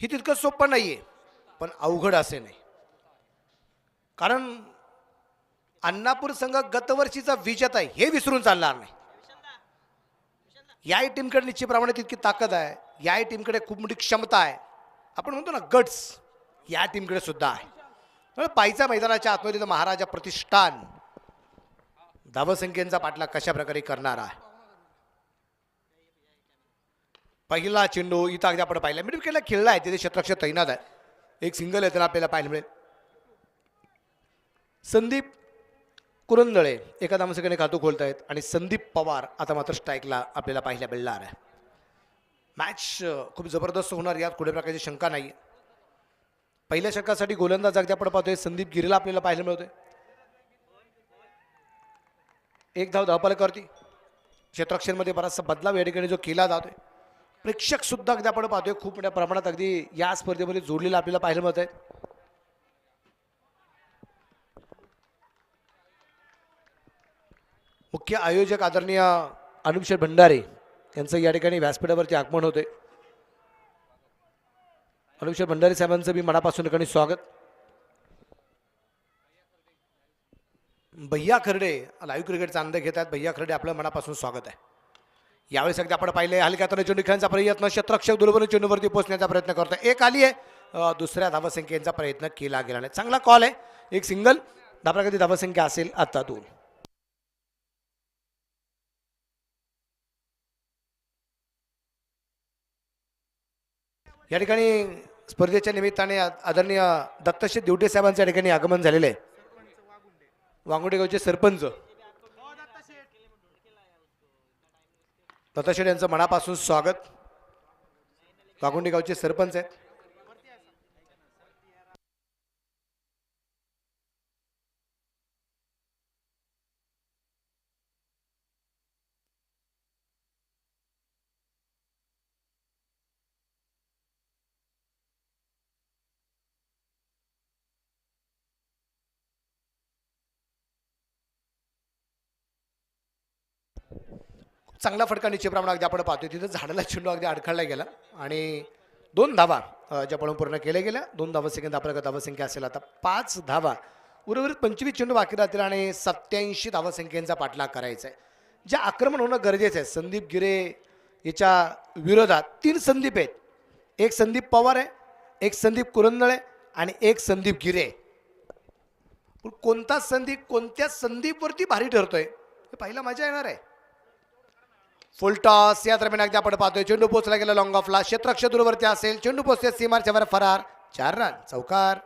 ही तितकं सोपं नाही आहे पण अवघड असे नाही, कारण अण्णापूर संघ गतवर्षीचा विजेता आहे हे विसरून चालणार नाही. याही टीमकडे निश्चितप्रमाणे तितकी ताकद आहे, याही टीमकडे खूप मोठी क्षमता आहे, आपण म्हणतो ना गट्स, या टीमकडे सुद्धा आहे. पायीच्या मैदानाच्या आतमध्ये महाराजा प्रतिष्ठान धावसंख्येचा पाठलाग कशा प्रकारे करणार आहे. पहिला चेंडू इथं अगदी आपण पाहिला मिड विकेटला खेळला आहे, तिथे क्षेत्ररक्षक तैनात आहे, एक सिंगल आहे त्यांना आपल्याला पाहायला मिळेल. संदीप कुरंदळे एका धावसंख्येने खातं खोलत आहेत आणि संदीप पवार आता मात्र स्ट्राईकला आपल्याला पाहायला मिळणार आहे. मॅच खूप जबरदस्त होणार यात कुठल्या प्रकारची शंका नाही. पहिल्या षटकासाठी गोलंदाज अगदी आपण पाहतोय संदीप गिरीला आपल्याला पाहायला मिळतोय. एक धाव धावपालकावरती क्षेत्ररक्षणमध्ये बराचसा बदलाव या ठिकाणी जो केला जातोय. प्रेक्षक सुद्धा अगदी आपण पाहतोय खूप मोठ्या प्रमाणात अगदी या स्पर्धेमध्ये जोडलेला आपल्याला पाहायला मिळत आहे. मुख्य आयोजक आदरणीय अनुपशेठ भंडारे यांचं या ठिकाणी व्यासपीठावरती आगमन होते. अनुपशेठ भंडारे साहेबांचं मी मनापासून ठिकाणी स्वागत. भैया खर्डे लाईव्ह क्रिकेटचा आनंद घेत आहेत. भैया खर्डे आपलं मनापासून स्वागत आहे. यावेळेस अगदी आपण पाहिले हलक्या हाताने चेंडू खेळण्याचा प्रयत्न, क्षेत्ररक्षक दुर्बल चेंडूवरती पोहोचण्याचा प्रयत्न करतोय. एक आली आहे, दुसऱ्या धावसंख्येचा प्रयत्न केला गेला नाही. चांगला कॉल आहे, एक सिंगल. धाबाकधी धावसंख्या असेल आता 2. या ठिकाणी स्पर्धेच्या निमित्ताने आदरणीय दत्तशेठ दिवटे साहेबांच्या ठिकाणी आगमन झालेले आहे. वांगोडे गावचे सरपंच दत्तशेठ यांचं मनापासून स्वागत. वाघोंडी गावचे सरपंच आहेत. चांगला फटका निश्चितप्रमाणे अगदी आपण पाहतोय तिथं झाडाला चेंडू अगदी अडखळला गेला आणि 2 धावा ज्या पळून पूर्ण केल्या गेल्या. 2 धावसंख्येत आपल्याला धावसंख्या असेल आता 5 धावा. उर्वरित 25 चेंडू बाकी राहतील आणि 87 धावसंख्येचा पाठलाग करायचा आहे. जे आक्रमण होणं गरजेचं आहे. संदीप गिरे याच्या विरोधात 3 संदीप आहेत. एक संदीप पवार आहे, एक संदीप कुरंदळे आणि एक संदीप गिरे. कोणता संदीप कोणत्या संदीपवरती भारी ठरतोय हे पाहिला मजा येणार आहे. फुल टॉस या दरम्यान अगदी आपण पाहतोय चेंडू पोचला गेला लॉंग ऑफला, क्षेत्ररक्षक दूरवरती असेल, चेंडू पोचते सीमारच्या वर फरार, 4 रन चौकार.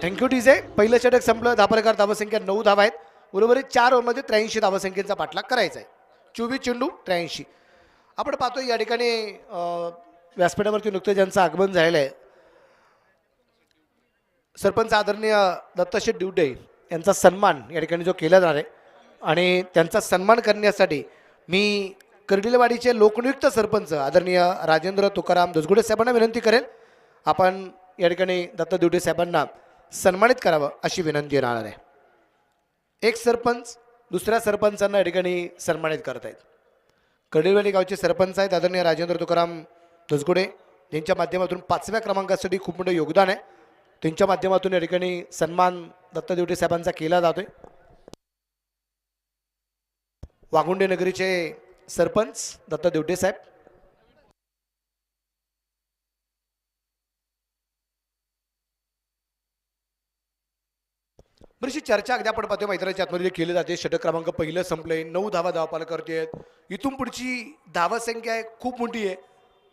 Thank you DJ. पहिलं षटक संपलं, धापरकर धावसंख्या 9 धावा आहेत. उर्वरित 4 ओव्हरमध्ये 83 धावसंख्येचा पाठलाग करायचा आहे. 24 चेंडू 83. आपण पाहतोय या ठिकाणी व्यासपीठावरती नुकतं ज्यांचं आगमन झालेलं आहे, सरपंच आदरणीय दत्तशेठ दिवडे यांचा सन्मान या ठिकाणी जो केला जाणार आहे आणि त्यांचा सन्मान करण्यासाठी मी कर्डिलवाडीचे लोकनियुक्त सरपंच आदरणीय राजेंद्र तुकाराम दुसगुडे साहेबांना विनंती करेल, आपण या ठिकाणी दत्त दिवडे साहेबांना सन्मानित करावं अशी विनंती येणार आहे. एक सरपंच दुसऱ्या सरपंचांना या ठिकाणी सन्मानित करत आहेत. कर्डिलवाडी गावचे सरपंच आहेत आदरणीय राजेंद्र तुकाराम दुसगुडे, ज्यांच्या माध्यमातून 5व्या क्रमांकासाठी खूप मोठं योगदान आहे. त्यांच्या माध्यमातून या ठिकाणी सन्मान दत्त दिवडे साहेबांचा केला जातोय. वाघुंडे नगरीचे सरपंच दत्त दिवडे साहेब. बरीचशी चर्चा अगदी आपण पाहतोय मैदानाच्या आतमध्ये केली जाते. षटक क्रमांक पहिलं संपलंय, 9 धावा धावपाल करते. इथून पुढची धावसंख्या आहे खूप मोठी आहे,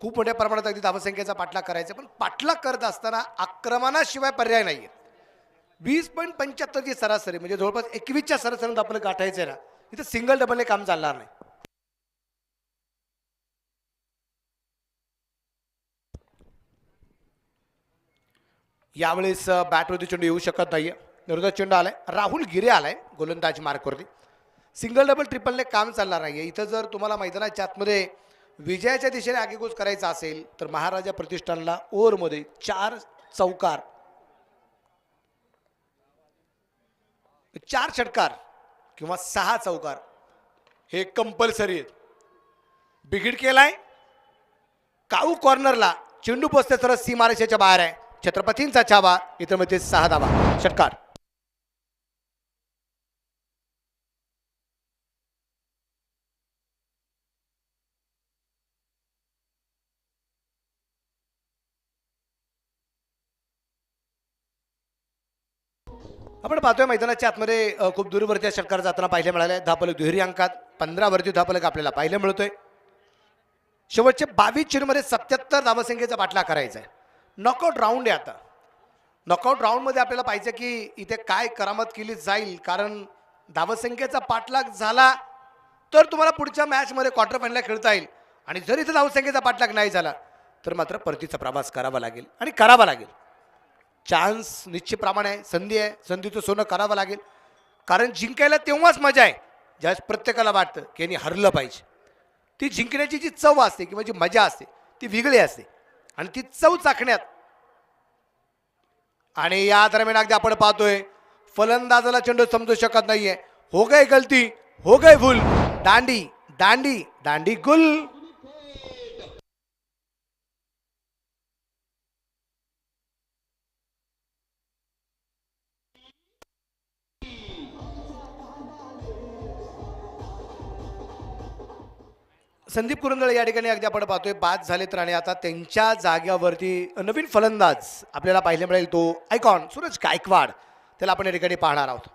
खूप मोठ्या प्रमाणात अगदी धावसंख्येचा पाठलाग करायचा. पण पाठलाग करत असताना आक्रमणाशिवाय पर्याय नाहीये. 20.75 ची सरासरी म्हणजे जवळपास 21च्या सरासरीत आपलं गाठायचं आहे ना, इथं सिंगल डबलने काम चालणार नाही. यावेळेस बॅटवरती चेंडू येऊ शकत नाहीये. विरोधात चेंडू आलाय, राहुल गिरे आलाय गोलंदाज मार्कवरती. सिंगल डबल ट्रिपलने काम चालणार नाहीये. इथं जर तुम्हाला मैदानाच्या आतमध्ये विजयाच्या दिशेने आगेकूच करायचा असेल तर महाराजा प्रतिष्ठानला ओव्हरमध्ये 4 चौकार, 4 षटकार किंवा 6 चौकार हे कंपल्सरी आहेत. बिघिड केलाय, काऊ कॉर्नरला चेंडू पोचते तर सीमारेषेच्या बाहेर आहे. छत्रपतींचा छावा, इतर मध्ये 6 धावा षटकार. आपण पाहतोय मैदानाच्या आतमध्ये खूप दूरवरती षटकार जाताना पाहायला मिळाले. धापलक दुहेरी अंकात 15 वरती धापलक आपल्याला पाहायला मिळतोय. शेवटचे 22 चेंडूमध्ये 77 धावसंख्येचा पाठलाग करायचा आहे. नॉकआउट राऊंड आहे आता. नॉकआउट राऊंडमध्ये आपल्याला पाहिजे की इथे काय करामत केली जाईल, कारण धावसंख्येचा पाठलाग झाला तर तुम्हाला पुढच्या मॅचमध्ये क्वार्टर फायनलला खेळता येईल, आणि जर इथे धावसंख्येचा पाठलाग नाही झाला तर मात्र परतीचा प्रवास करावा लागेल आणि करावा लागेल. चान्स निश्चितप्रमाणे आहे, संधी आहे, संधीचं सोनं करावं लागेल. कारण जिंकायला तेव्हाच मजा आहे ज्यावेळेस प्रत्येकाला वाटतं की यांनी हरलं पाहिजे. ती जिंकण्याची जी चव असते किंवा जी मजा असते ती वेगळी असते, आणि ती चव चाखण्यात. आणि या दरम्यान अगदी आपण पाहतोय फलंदाजाला चेंडू समजू शकत नाहीये. हो गई गलती, हो गई भूल, दांडी दांडी दांडी गुल. संदीप कुरंदळे या ठिकाणी अगदी आपण पाहतोय बाद झाले तर, आणि आता त्यांच्या जाग्यावरती नवीन फलंदाज आपल्याला पाहायला मिळेल, तो आयकॉन सूरज गायकवाड. त्याला आपण या ठिकाणी पाहणार आहोत.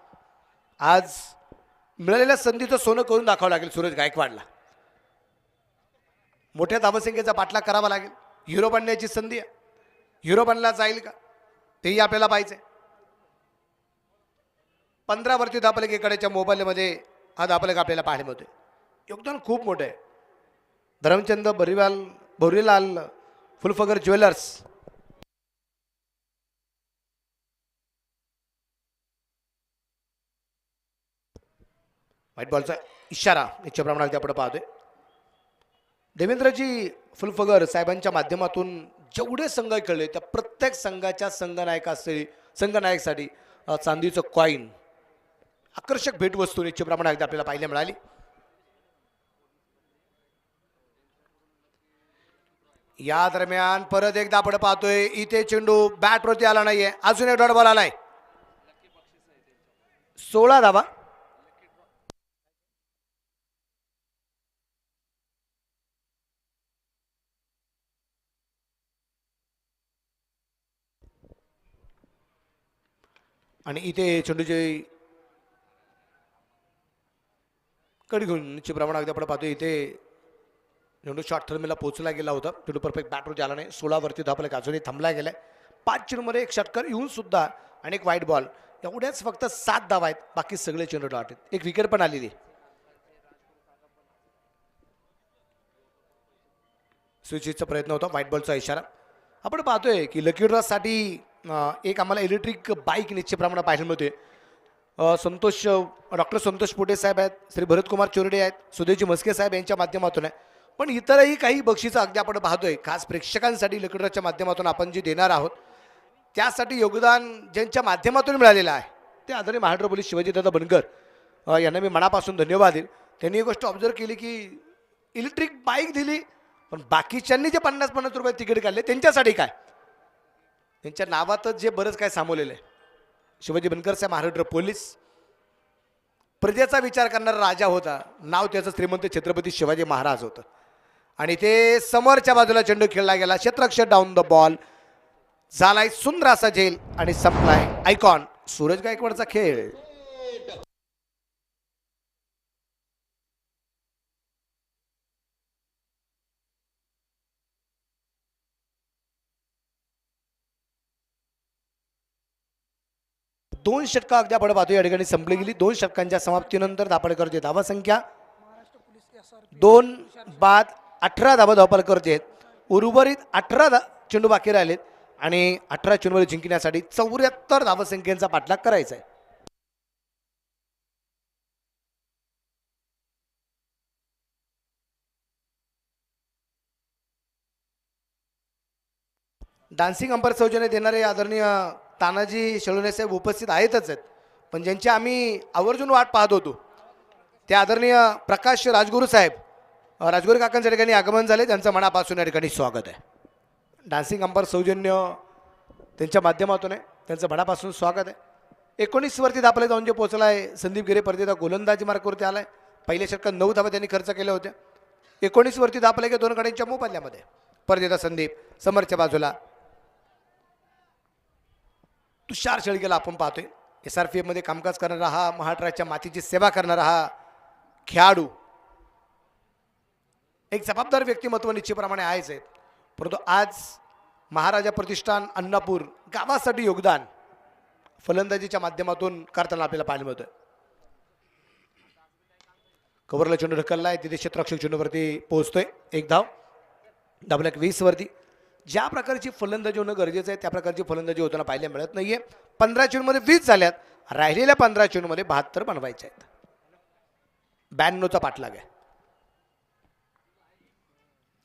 आज मिळालेल्या संधीचं सोनं करून दाखवावं लागेल सूरज गायकवाडला. मोठ्या धावसंख्येचा पाठलाग करावा लागेल. हिरो बनण्याची संधी आहे, हिरो बनला जाईल का तेही आपल्याला पाहिजे. 15 वरती धापलक एकडेच्या मोबाईलमध्ये हा धापलक आपल्याला पाहायला मिळतोय. योगदान खूप मोठं आहे. धरमचंद बोरीलाल फुलफगर ज्वेलर्स, व्हाईट बॉलचा इशारा निश्चित प्रमाणात आपण पाहतोय. देवेंद्रजी फुलफगर साहेबांच्या माध्यमातून जेवढे संघ खेळले त्या प्रत्येक संघाच्या संघनायकसाठी चांदीचं कॉईन, आकर्षक भेटवस्तू निश्चित प्रमाणात आपल्याला पाहायला मिळाली. या दरम्यान परत एकदा आपण पाहतोय इथे चेंडू बॅटवरती आला नाहीये. अजून एक डॉट बॉल आलाय. 16 धावा. आणि इथे चेंडूची कडी घेऊन निश्चितप्रमाणे अगदी आपण पाहतो इथे चेंडू शॉर्ट थर्मीला पोहोचला गेला होता. चेंडू परफेक्ट बॅटवरती आला नाही. 16 वरती धावफलक अजूनही थांबला गेलाय. 5 चेंडूमध्ये एक षटकार येऊन सुद्धा आणि एक वाईट बॉल, एवढ्याच फक्त 7 धावा आहेत. बाकी सगळे चेंडू डॉट आहेत. एक विकेट पण आलेली. स्विचिसचा प्रयत्न होता. व्हाईट बॉलचा इशारा आपण पाहतोय की लकी ड्रॉसाठी एक आम्हाला इलेक्ट्रिक बाईक निश्चितप्रमाणे पाहायला मिळते. संतोष डॉक्टर संतोष पोटे साहेब आहेत, श्री भरतकुमार चोरडे आहेत, सुदेवजी मस्के साहेब यांच्या माध्यमातून आहे. पण इतरही काही बक्षिसं अगदी आपण पाहतोय खास प्रेक्षकांसाठी लकी ड्रॉच्या माध्यमातून आपण जे देणार आहोत त्यासाठी योगदान ज्यांच्या माध्यमातून मिळालेलं आहे ते आदरणीय महाराष्ट्र पोलीस शिवाजीदादा बनकर यांना मी मनापासून धन्यवाद देईल. त्यांनी ही गोष्ट ऑब्झर्व केली की इलेक्ट्रिक बाईक दिली, पण बाकीच्यांनी जे 50-50 रुपये तिकीट काढले त्यांच्यासाठी काय, त्यांच्या नावातच जे बरंच काय सामावलेलं आहे. शिवाजी बनकर साहेब महाराष्ट्र पोलीस प्रजेचा विचार करणारा राजा होता. नाव त्याचं श्रीमंत छत्रपती शिवाजी महाराज होतं. आणि ते समोरच्या बाजूला चेंडू खेळला गेला. क्षेत्ररक्षक डाऊन द बॉल झालाय सुंदर असा झेल आणि संपलाय आयकॉन सूरज गायकवाडचा खेळ. दोन षटकं अगदी आपण पाहतो या ठिकाणी संपली गेली. 2 षटकांच्या समाप्तीनंतर धापडकरचे धावा संख्या 2 बाद 18 धावा धावपलकरचे आहेत. उर्वरित 18 चेंडू बाकी राहिलेत आणि 18 चेंडूमध्ये जिंकण्यासाठी 74 धावसंख्येचा पाठलाग करायचा आहे. डान्सिंग अंपर सौजन्य देणारे आदरणीय तानाजी शेळुणे साहेब उपस्थित आहेतच आहेत, पण ज्यांची आम्ही आवर्जून वाट पाहत होतो ते आदरणीय प्रकाश राजगुरू साहेब राजगुरू काकांच्या ठिकाणी आगमन झाले. त्यांचं मनापासून या ठिकाणी स्वागत आहे. डान्सिंग अंपर सौजन्य त्यांच्या माध्यमातून आहे, त्यांचं मनापासून स्वागत आहे. 19 वरती धापले जाऊन जे पोहोचला आहे संदीप गिरे परदेता गोलंदाजी मार्कवरती आलाय. पहिल्या षटकात 9 धावा त्यांनी खर्च केल्या होत्या. 19 वरती धापले की 2 गड्यांच्या मोबदल्यामध्ये परदेता संदीप समोरच्या बाजूला तुषार शेळकेला आपण पाहतोय. SRPF मध्ये कामकाज करणारा हा महाराष्ट्राच्या मातीची सेवा करणारा हा खेळाडू एक जबाबदार व्यक्तिमत्व निश्चितप्रमाणे आहेच आहे. परंतु आज महाराजा प्रतिष्ठान अन्नापूर गावासाठी योगदान फलंदाजीच्या माध्यमातून करताना आपल्याला पाहायला मिळतोय. कव्हरला चेंडू ढकललाय, तिथे क्षेत्ररक्षक चेंडूवरती पोहोचतोय. एक धाव धावल्या 20 वरती. ज्या प्रकारची फलंदाजी होणं गरजेचं आहे त्या प्रकारची फलंदाजी होताना पाहायला मिळत नाहीये. 15 चेंडूमध्ये 20 झाल्यात, राहिलेल्या 15 चेंडूमध्ये 72 बनवायचे आहेत. 92चा पाठलाग आहे.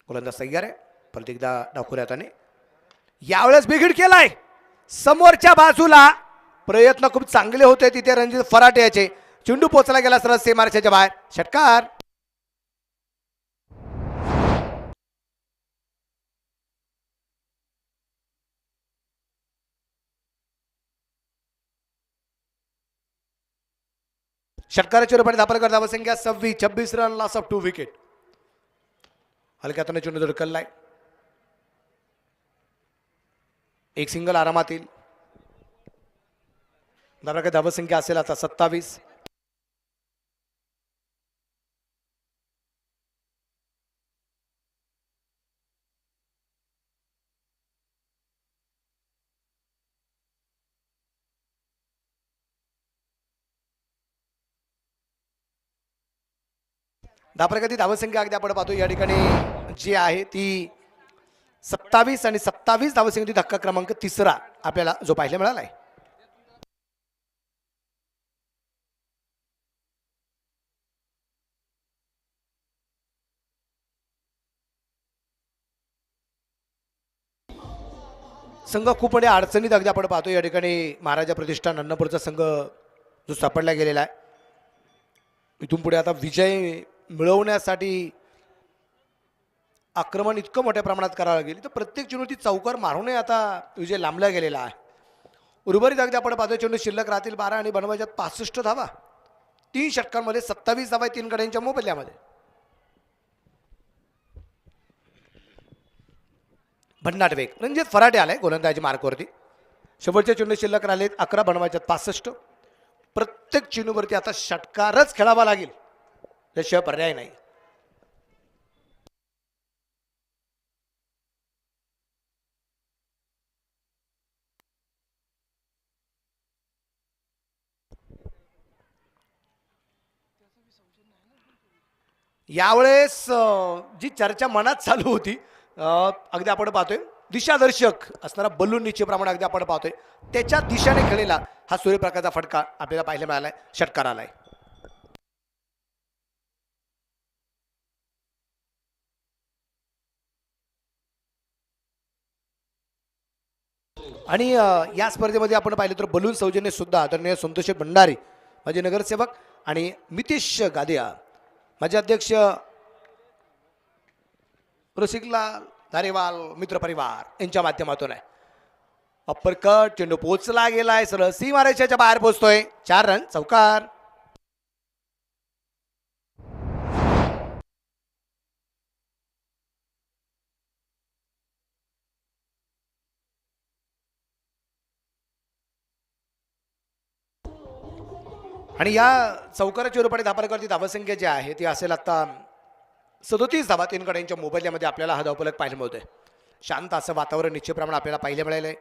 गोलंदाज तयार आहे. परत एकदा डावखुऱ्यात आणि यावेळेस बिघिड केलाय समोरच्या बाजूला. प्रयत्न खूप चांगले होते तिथे रणजित फराटे याचे. चेंडू पोचला गेला सरळ सीमारेषेच्या बाहेर. षटकार. षटकाराच्या रूपाने धापलकर धावसंख्या 26. 26 रन, लॉस ऑफ 2 विकेट. हलक्यातून चेंडू धडकलाय. एक सिंगल आरामात येईल. धावसंख्या असेल आता 27. धापरगती धावसंख्या अगदी आपण पाहतो या ठिकाणी जी आहे ती 27 आणि 27 धावसंख्येची धक्का क्रमांक 3 आपल्याला जो पाहायला मिळाला आहे. संघ खूप मोठ्या अडचणीत अगदी आपण पाहतो या ठिकाणी महाराजा प्रतिष्ठान अन्नपूरचा संघ जो सापडला गेलेला आहे. इथून पुढे आता विजय मिळवण्यासाठी आक्रमण इतकं मोठ्या प्रमाणात करावं लागेल तर प्रत्येक चेंडूची चौकार मारूनही आता विजय लांबला गेलेला आहे. उर्वरित अगदी आपण पाहतो चेंडू शिल्लक राहतील 12 आणि बनवायच्यात 65 धावा. 3 षटकांमध्ये 27 धावा 3 गड्यांच्या मोबदल्यामध्ये. भन्नाट वेग रणजित फराटे आलाय गोलंदाजी मार्कवरती. शेवटचे चेंडू शिल्लक राहिलेत 11 बनवायच्यात 65. प्रत्येक चेंडूवरती आता षटकारच खेळावा लागेल, त्याशिवाय पर्याय नाही. यावेळेस जी चर्चा मनात चालू होती, अगदी आपण पाहतोय दिशादर्शक असणारा बलून निश्चितप्रमाणे अगदी आपण पाहतोय त्याच्या दिशेने खेळलेला हा सूर्यप्रकाशचा फटका आपल्याला पाहायला मिळालाय, षटकार आलाय. आणि या स्पर्धेमध्ये आपण पाहिलं तर बलून सौजन्य सुद्धा आदरणीय संतोष भंडारी माझे नगरसेवक आणि मितेश गादिया माझे अध्यक्ष रसिकलाल धारेवाल मित्र परिवार यांच्या माध्यमातून आहे. अप्परकट चेंडू पोचला गेलाय, सरळ सीमारेषेच्या बाहेर पोहोचतोय. 4 रन, चौकार. आणि या चौकाराच्या रूपाने धापारकरती धावसंख्या जी आहे ती असेल आता 37 धावा. 3 गड्यांच्या मोबाईलमध्ये आपल्याला हा धावफलक पाहायला मिळतोय. शांत असं वातावरण निश्चितप्रमाणे आपल्याला पाहायला मिळालंय.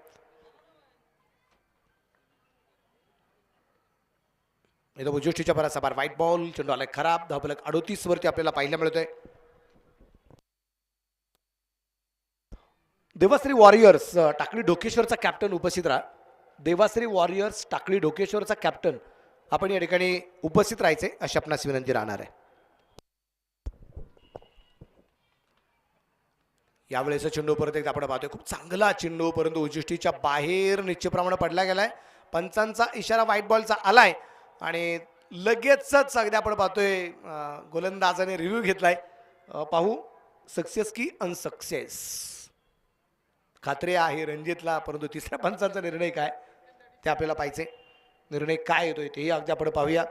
इथं उजुष्टीच्या बराचसा बार व्हाईट बॉल, चेंडू आलाय खराब. धावफलक 38 वरती आपल्याला पाहायला मिळतोय. देवाश्री वॉरियर्स टाकळी ढोकेश्वरचा कॅप्टन उपस्थित राहा. देवाश्री वॉरियर्स टाकळी ढोकेश्वरचा कॅप्टन आपण या ठिकाणी उपस्थित राहायचे अशी आपणास विनंती राहणार आहे. यावेळेस चेंडू परत एकदा आपण पाहतोय खूप चांगला चेंडू, परंतु उजुष्टीच्या बाहेर निश्चितप्रमाणे पडला गेलाय. पंचांचा इशारा व्हाईट बॉलचा आलाय आणि लगेचच अगदी आपण पाहतोय गोलंदाजाने रिव्ह्यू घेतलाय. पाहू सक्सेस की अनसक्सेस. खात्री आहे रणजितला, परंतु तिसऱ्या पंचांचा निर्णय काय ते आपल्याला पाहिजे. निर्णय काय येतोय तेही अगदी आपण पाहूया.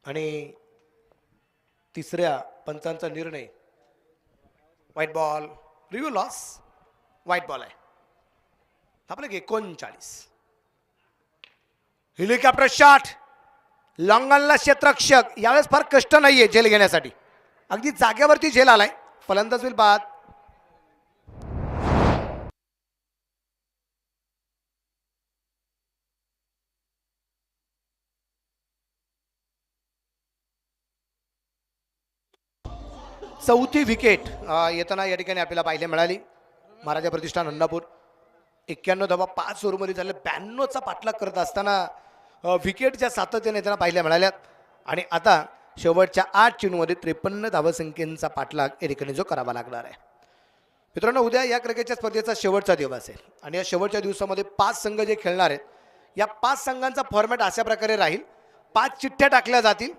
आणि तिसऱ्या पंचांचा निर्णय white ball, review loss, white ball आहे. आपलं 39. हेलिकॉप्टर शॉट, लॉंगनला क्षेत्ररक्षक. यावेळेस फार कष्ट नाहीये झेल घेण्यासाठी, अगदी जागेवरती झेल आलाय. फलंदाज होईल बाद. चौथी विकेट येताना या ठिकाणी आपल्याला पाहायला मिळाली. महाराजा प्रतिष्ठान अन्नापूर 91 धावा 5 ओव्हरमध्ये झाले. 92चा पाठलाग करत असताना विकेटच्या सातत्याने येताना पाहायला मिळाल्यात. आणि आता शेवटच्या 8 चेंडूमध्ये 53 धावसंख्येचा पाठलाग या ठिकाणी जो करावा लागणार आहे. मित्रांनो, उद्या या क्रिकेटच्या स्पर्धेचा शेवटचा दिवस आहे आणि या शेवटच्या दिवसामध्ये 5 संघ जे खेळणार आहेत, या 5 संघांचा फॉर्मॅट अशा प्रकारे राहील. 5 चिठ्ठ्या टाकल्या जातील.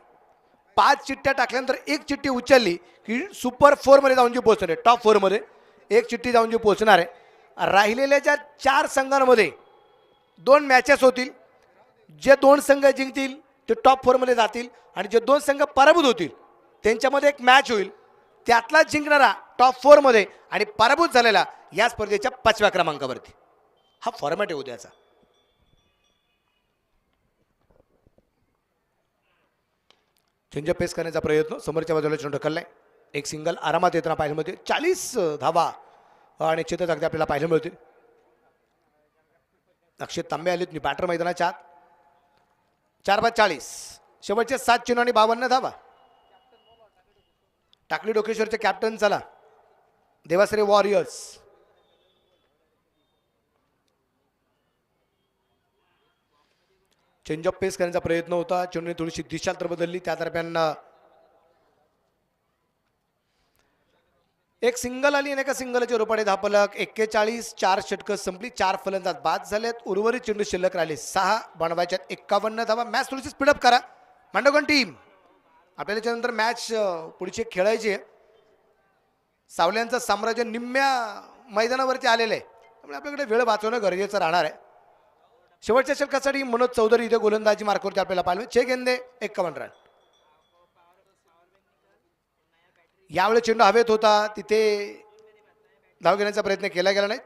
5 चिठ्ठ्या टाकल्यानंतर एक चिठ्ठी उचलली की सुपर 4 मध्ये जाऊन जी पोहोचणार आहे, टॉप 4 मध्ये एक चिठ्ठी जाऊन जी पोहोचणार आहे. राहिलेल्या ज्या 4 संघांमध्ये 2 मॅचेस होतील. जे 2 संघ जिंकतील ते टॉप 4 मध्ये जातील आणि जे 2 संघ पराभूत होतील त्यांच्यामध्ये एक मॅच होईल. त्यातला जिंकणारा टॉप 4 मध्ये आणि पराभूत झालेला या स्पर्धेच्या 5व्या क्रमांकावरती. हा फॉर्मॅट आहे उद्याचा. चेंजअप पेस करण्याचा प्रयत्न, समोरच्या बाजूला चेंडू ढकललाय. एक सिंगल आरामात येताना पाहायला मिळते. 40 धावा आणि चित्त अगदी आपल्याला पाहायला मिळतील. अक्षय तांबे आलेत बॅटर मैदानाच्या आत. 4/40. शेवटचे 7 चेंडू आणि 52 धावा. टाकळी डोकेश्वरचे कॅप्टन चला देवाश्री वॉरियर्स. चेंजअप पेस करण्याचा प्रयत्न होता. चेंडूने थोडीशी दिशा तर बदलली. त्या दरम्यान एक सिंगल आली आणि एका सिंगलच्या रूपाने धापलक. 41. 4 षटकं संपली. 4 फलंदाज बाद झालेत. उर्वरित चेंडू शिल्लक राहिले 6 बनवायच्यात. 51 धावा. मॅच थोडीशी स्पीडअप करा मांडवगण टीम. आपल्याला त्यानंतर मॅच पुढची खेळायची आहे. सावल्यांचं साम्राज्य निम्म्या मैदानावरती आलेलं आहे, त्यामुळे आपल्याकडे वेळ वाचवणं गरजेचं राहणार आहे. शेवटच्या षटकासाठी मनोज चौधरी इथे गोलंदाजी मार्कवरती आपल्याला पाहिलं. 6 गेंदे 51 रन. यावेळी चेंडू हवेत होता, तिथे धाव घेण्याचा प्रयत्न केला गेला नाही.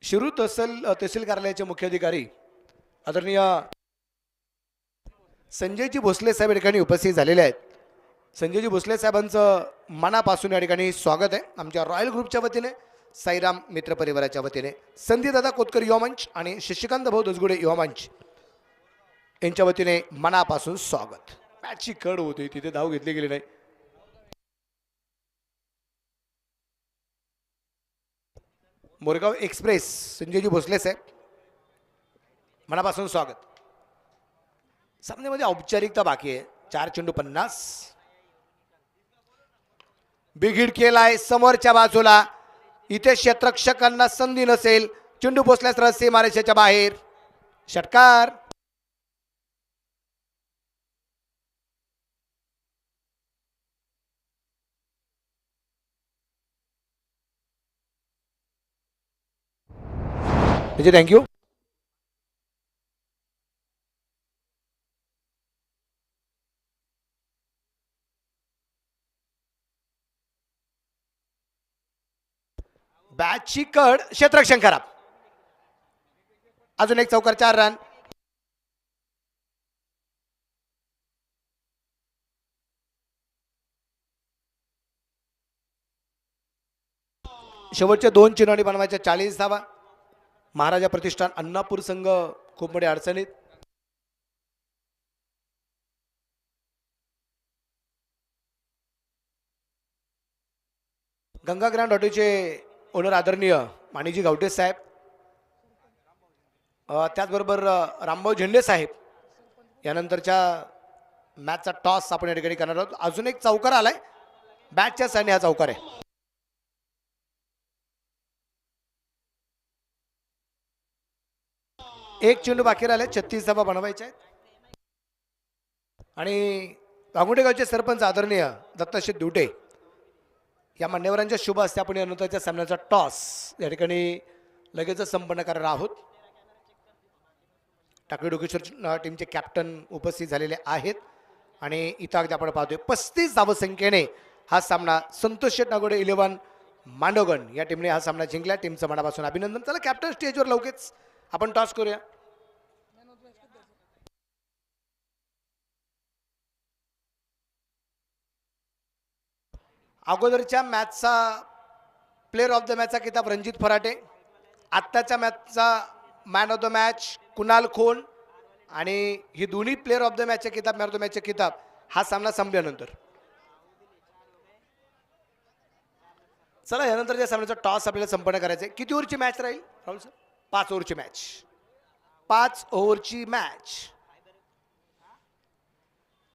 शिरूर तहसील कार्यालयाचे मुख्य अधिकारी आदरणीय संजयजी भोसले साहेब या ठिकाणी उपस्थित झालेले आहेत. संजयजी भोसले साहेबांचं मनापासून या ठिकाणी स्वागत आहे. आमच्या रॉयल ग्रुपच्या वतीने, साईराम मित्र परिवाराच्या वतीने, संदीपदादा कोतकर युवा मंच आणि शशिकांत भाऊ दसगुडे युवा मंच यांच्या वतीने मनापासून स्वागत. मॅचची कड होती, तिथे धाव घेतली गेली नाही. मोरगाव एक्सप्रेस संजयजी भोसले साहेब मनापासून स्वागत. सामन्यामध्ये औपचारिकता बाकी आहे. 4 चेंडू 50. बिग हिट केलाय समोरच्या बाजूला. इथे क्षेत्ररक्षकांना संधी नसेल. चेंडू पोचल्यास रस्सी मारेशाच्या बाहेर. षटकार. थँक्यू. बॅटची कड, क्षेत्ररक्षण खराब. अजून एक चौकार, 4 रन. शेवटच्या 2 चेंडू बनवायच्या 40 धावा. महाराजा प्रतिष्ठान अण्णापूर संघ खूप मोठ्या अडचणीत. गंगा ग्रँड हॉटेलचे ओनर आदरणीय माणिकजी गावटे साहेब, त्याचबरोबर रामभाऊ झेंडे साहेब. यानंतरच्या मॅचचा टॉस आपण या ठिकाणी करणार आहोत. अजून एक चौकार आलाय. बॅटच्या साईडने हा चौकार आहे. एक चेंडू बाकी राहिले. 36 धावा बनवायच्या आहेत. आणि गावचे सरपंच आदरणीय दत्ताशेठ दुटे या मान्यवरांच्या शुभ हस्ते आपण यानंतरच्या सामन्याचा टॉस या ठिकाणी लगेचच संपन्न करणार आहोत. टाकळी डोकेश्वर टीमचे कॅप्टन उपस्थित झालेले आहेत. आणि इथं अगदी आपण पाहतोय 35 धावसंख्येने हा सामना संतोष शेठ नागोडे 11 मांडवगण या टीमने हा सामना जिंकला. टीमचं मनापासून अभिनंदन. चला कॅप्टन स्टेजवर लवकरच आपण टॉस करूया. अगोदरच्या मॅचचा प्लेअर ऑफ द मॅचचा किताब रणजित फराटे. आत्ताच्या मॅचचा man of the match Kunal Khon. आणि ही दोन्ही प्लेअर ऑफ द मॅचचे किताब, मॅन ऑफ द मॅचचे किताब हा सामना संपल्यानंतर. चला यानंतर सामन्याचा टॉस आपल्याला संपन्न करायचा आहे. किती ओव्हरची मॅच राहील राहुल सर? 5 ओव्हरची मॅच. 5 ओव्हरची मॅच.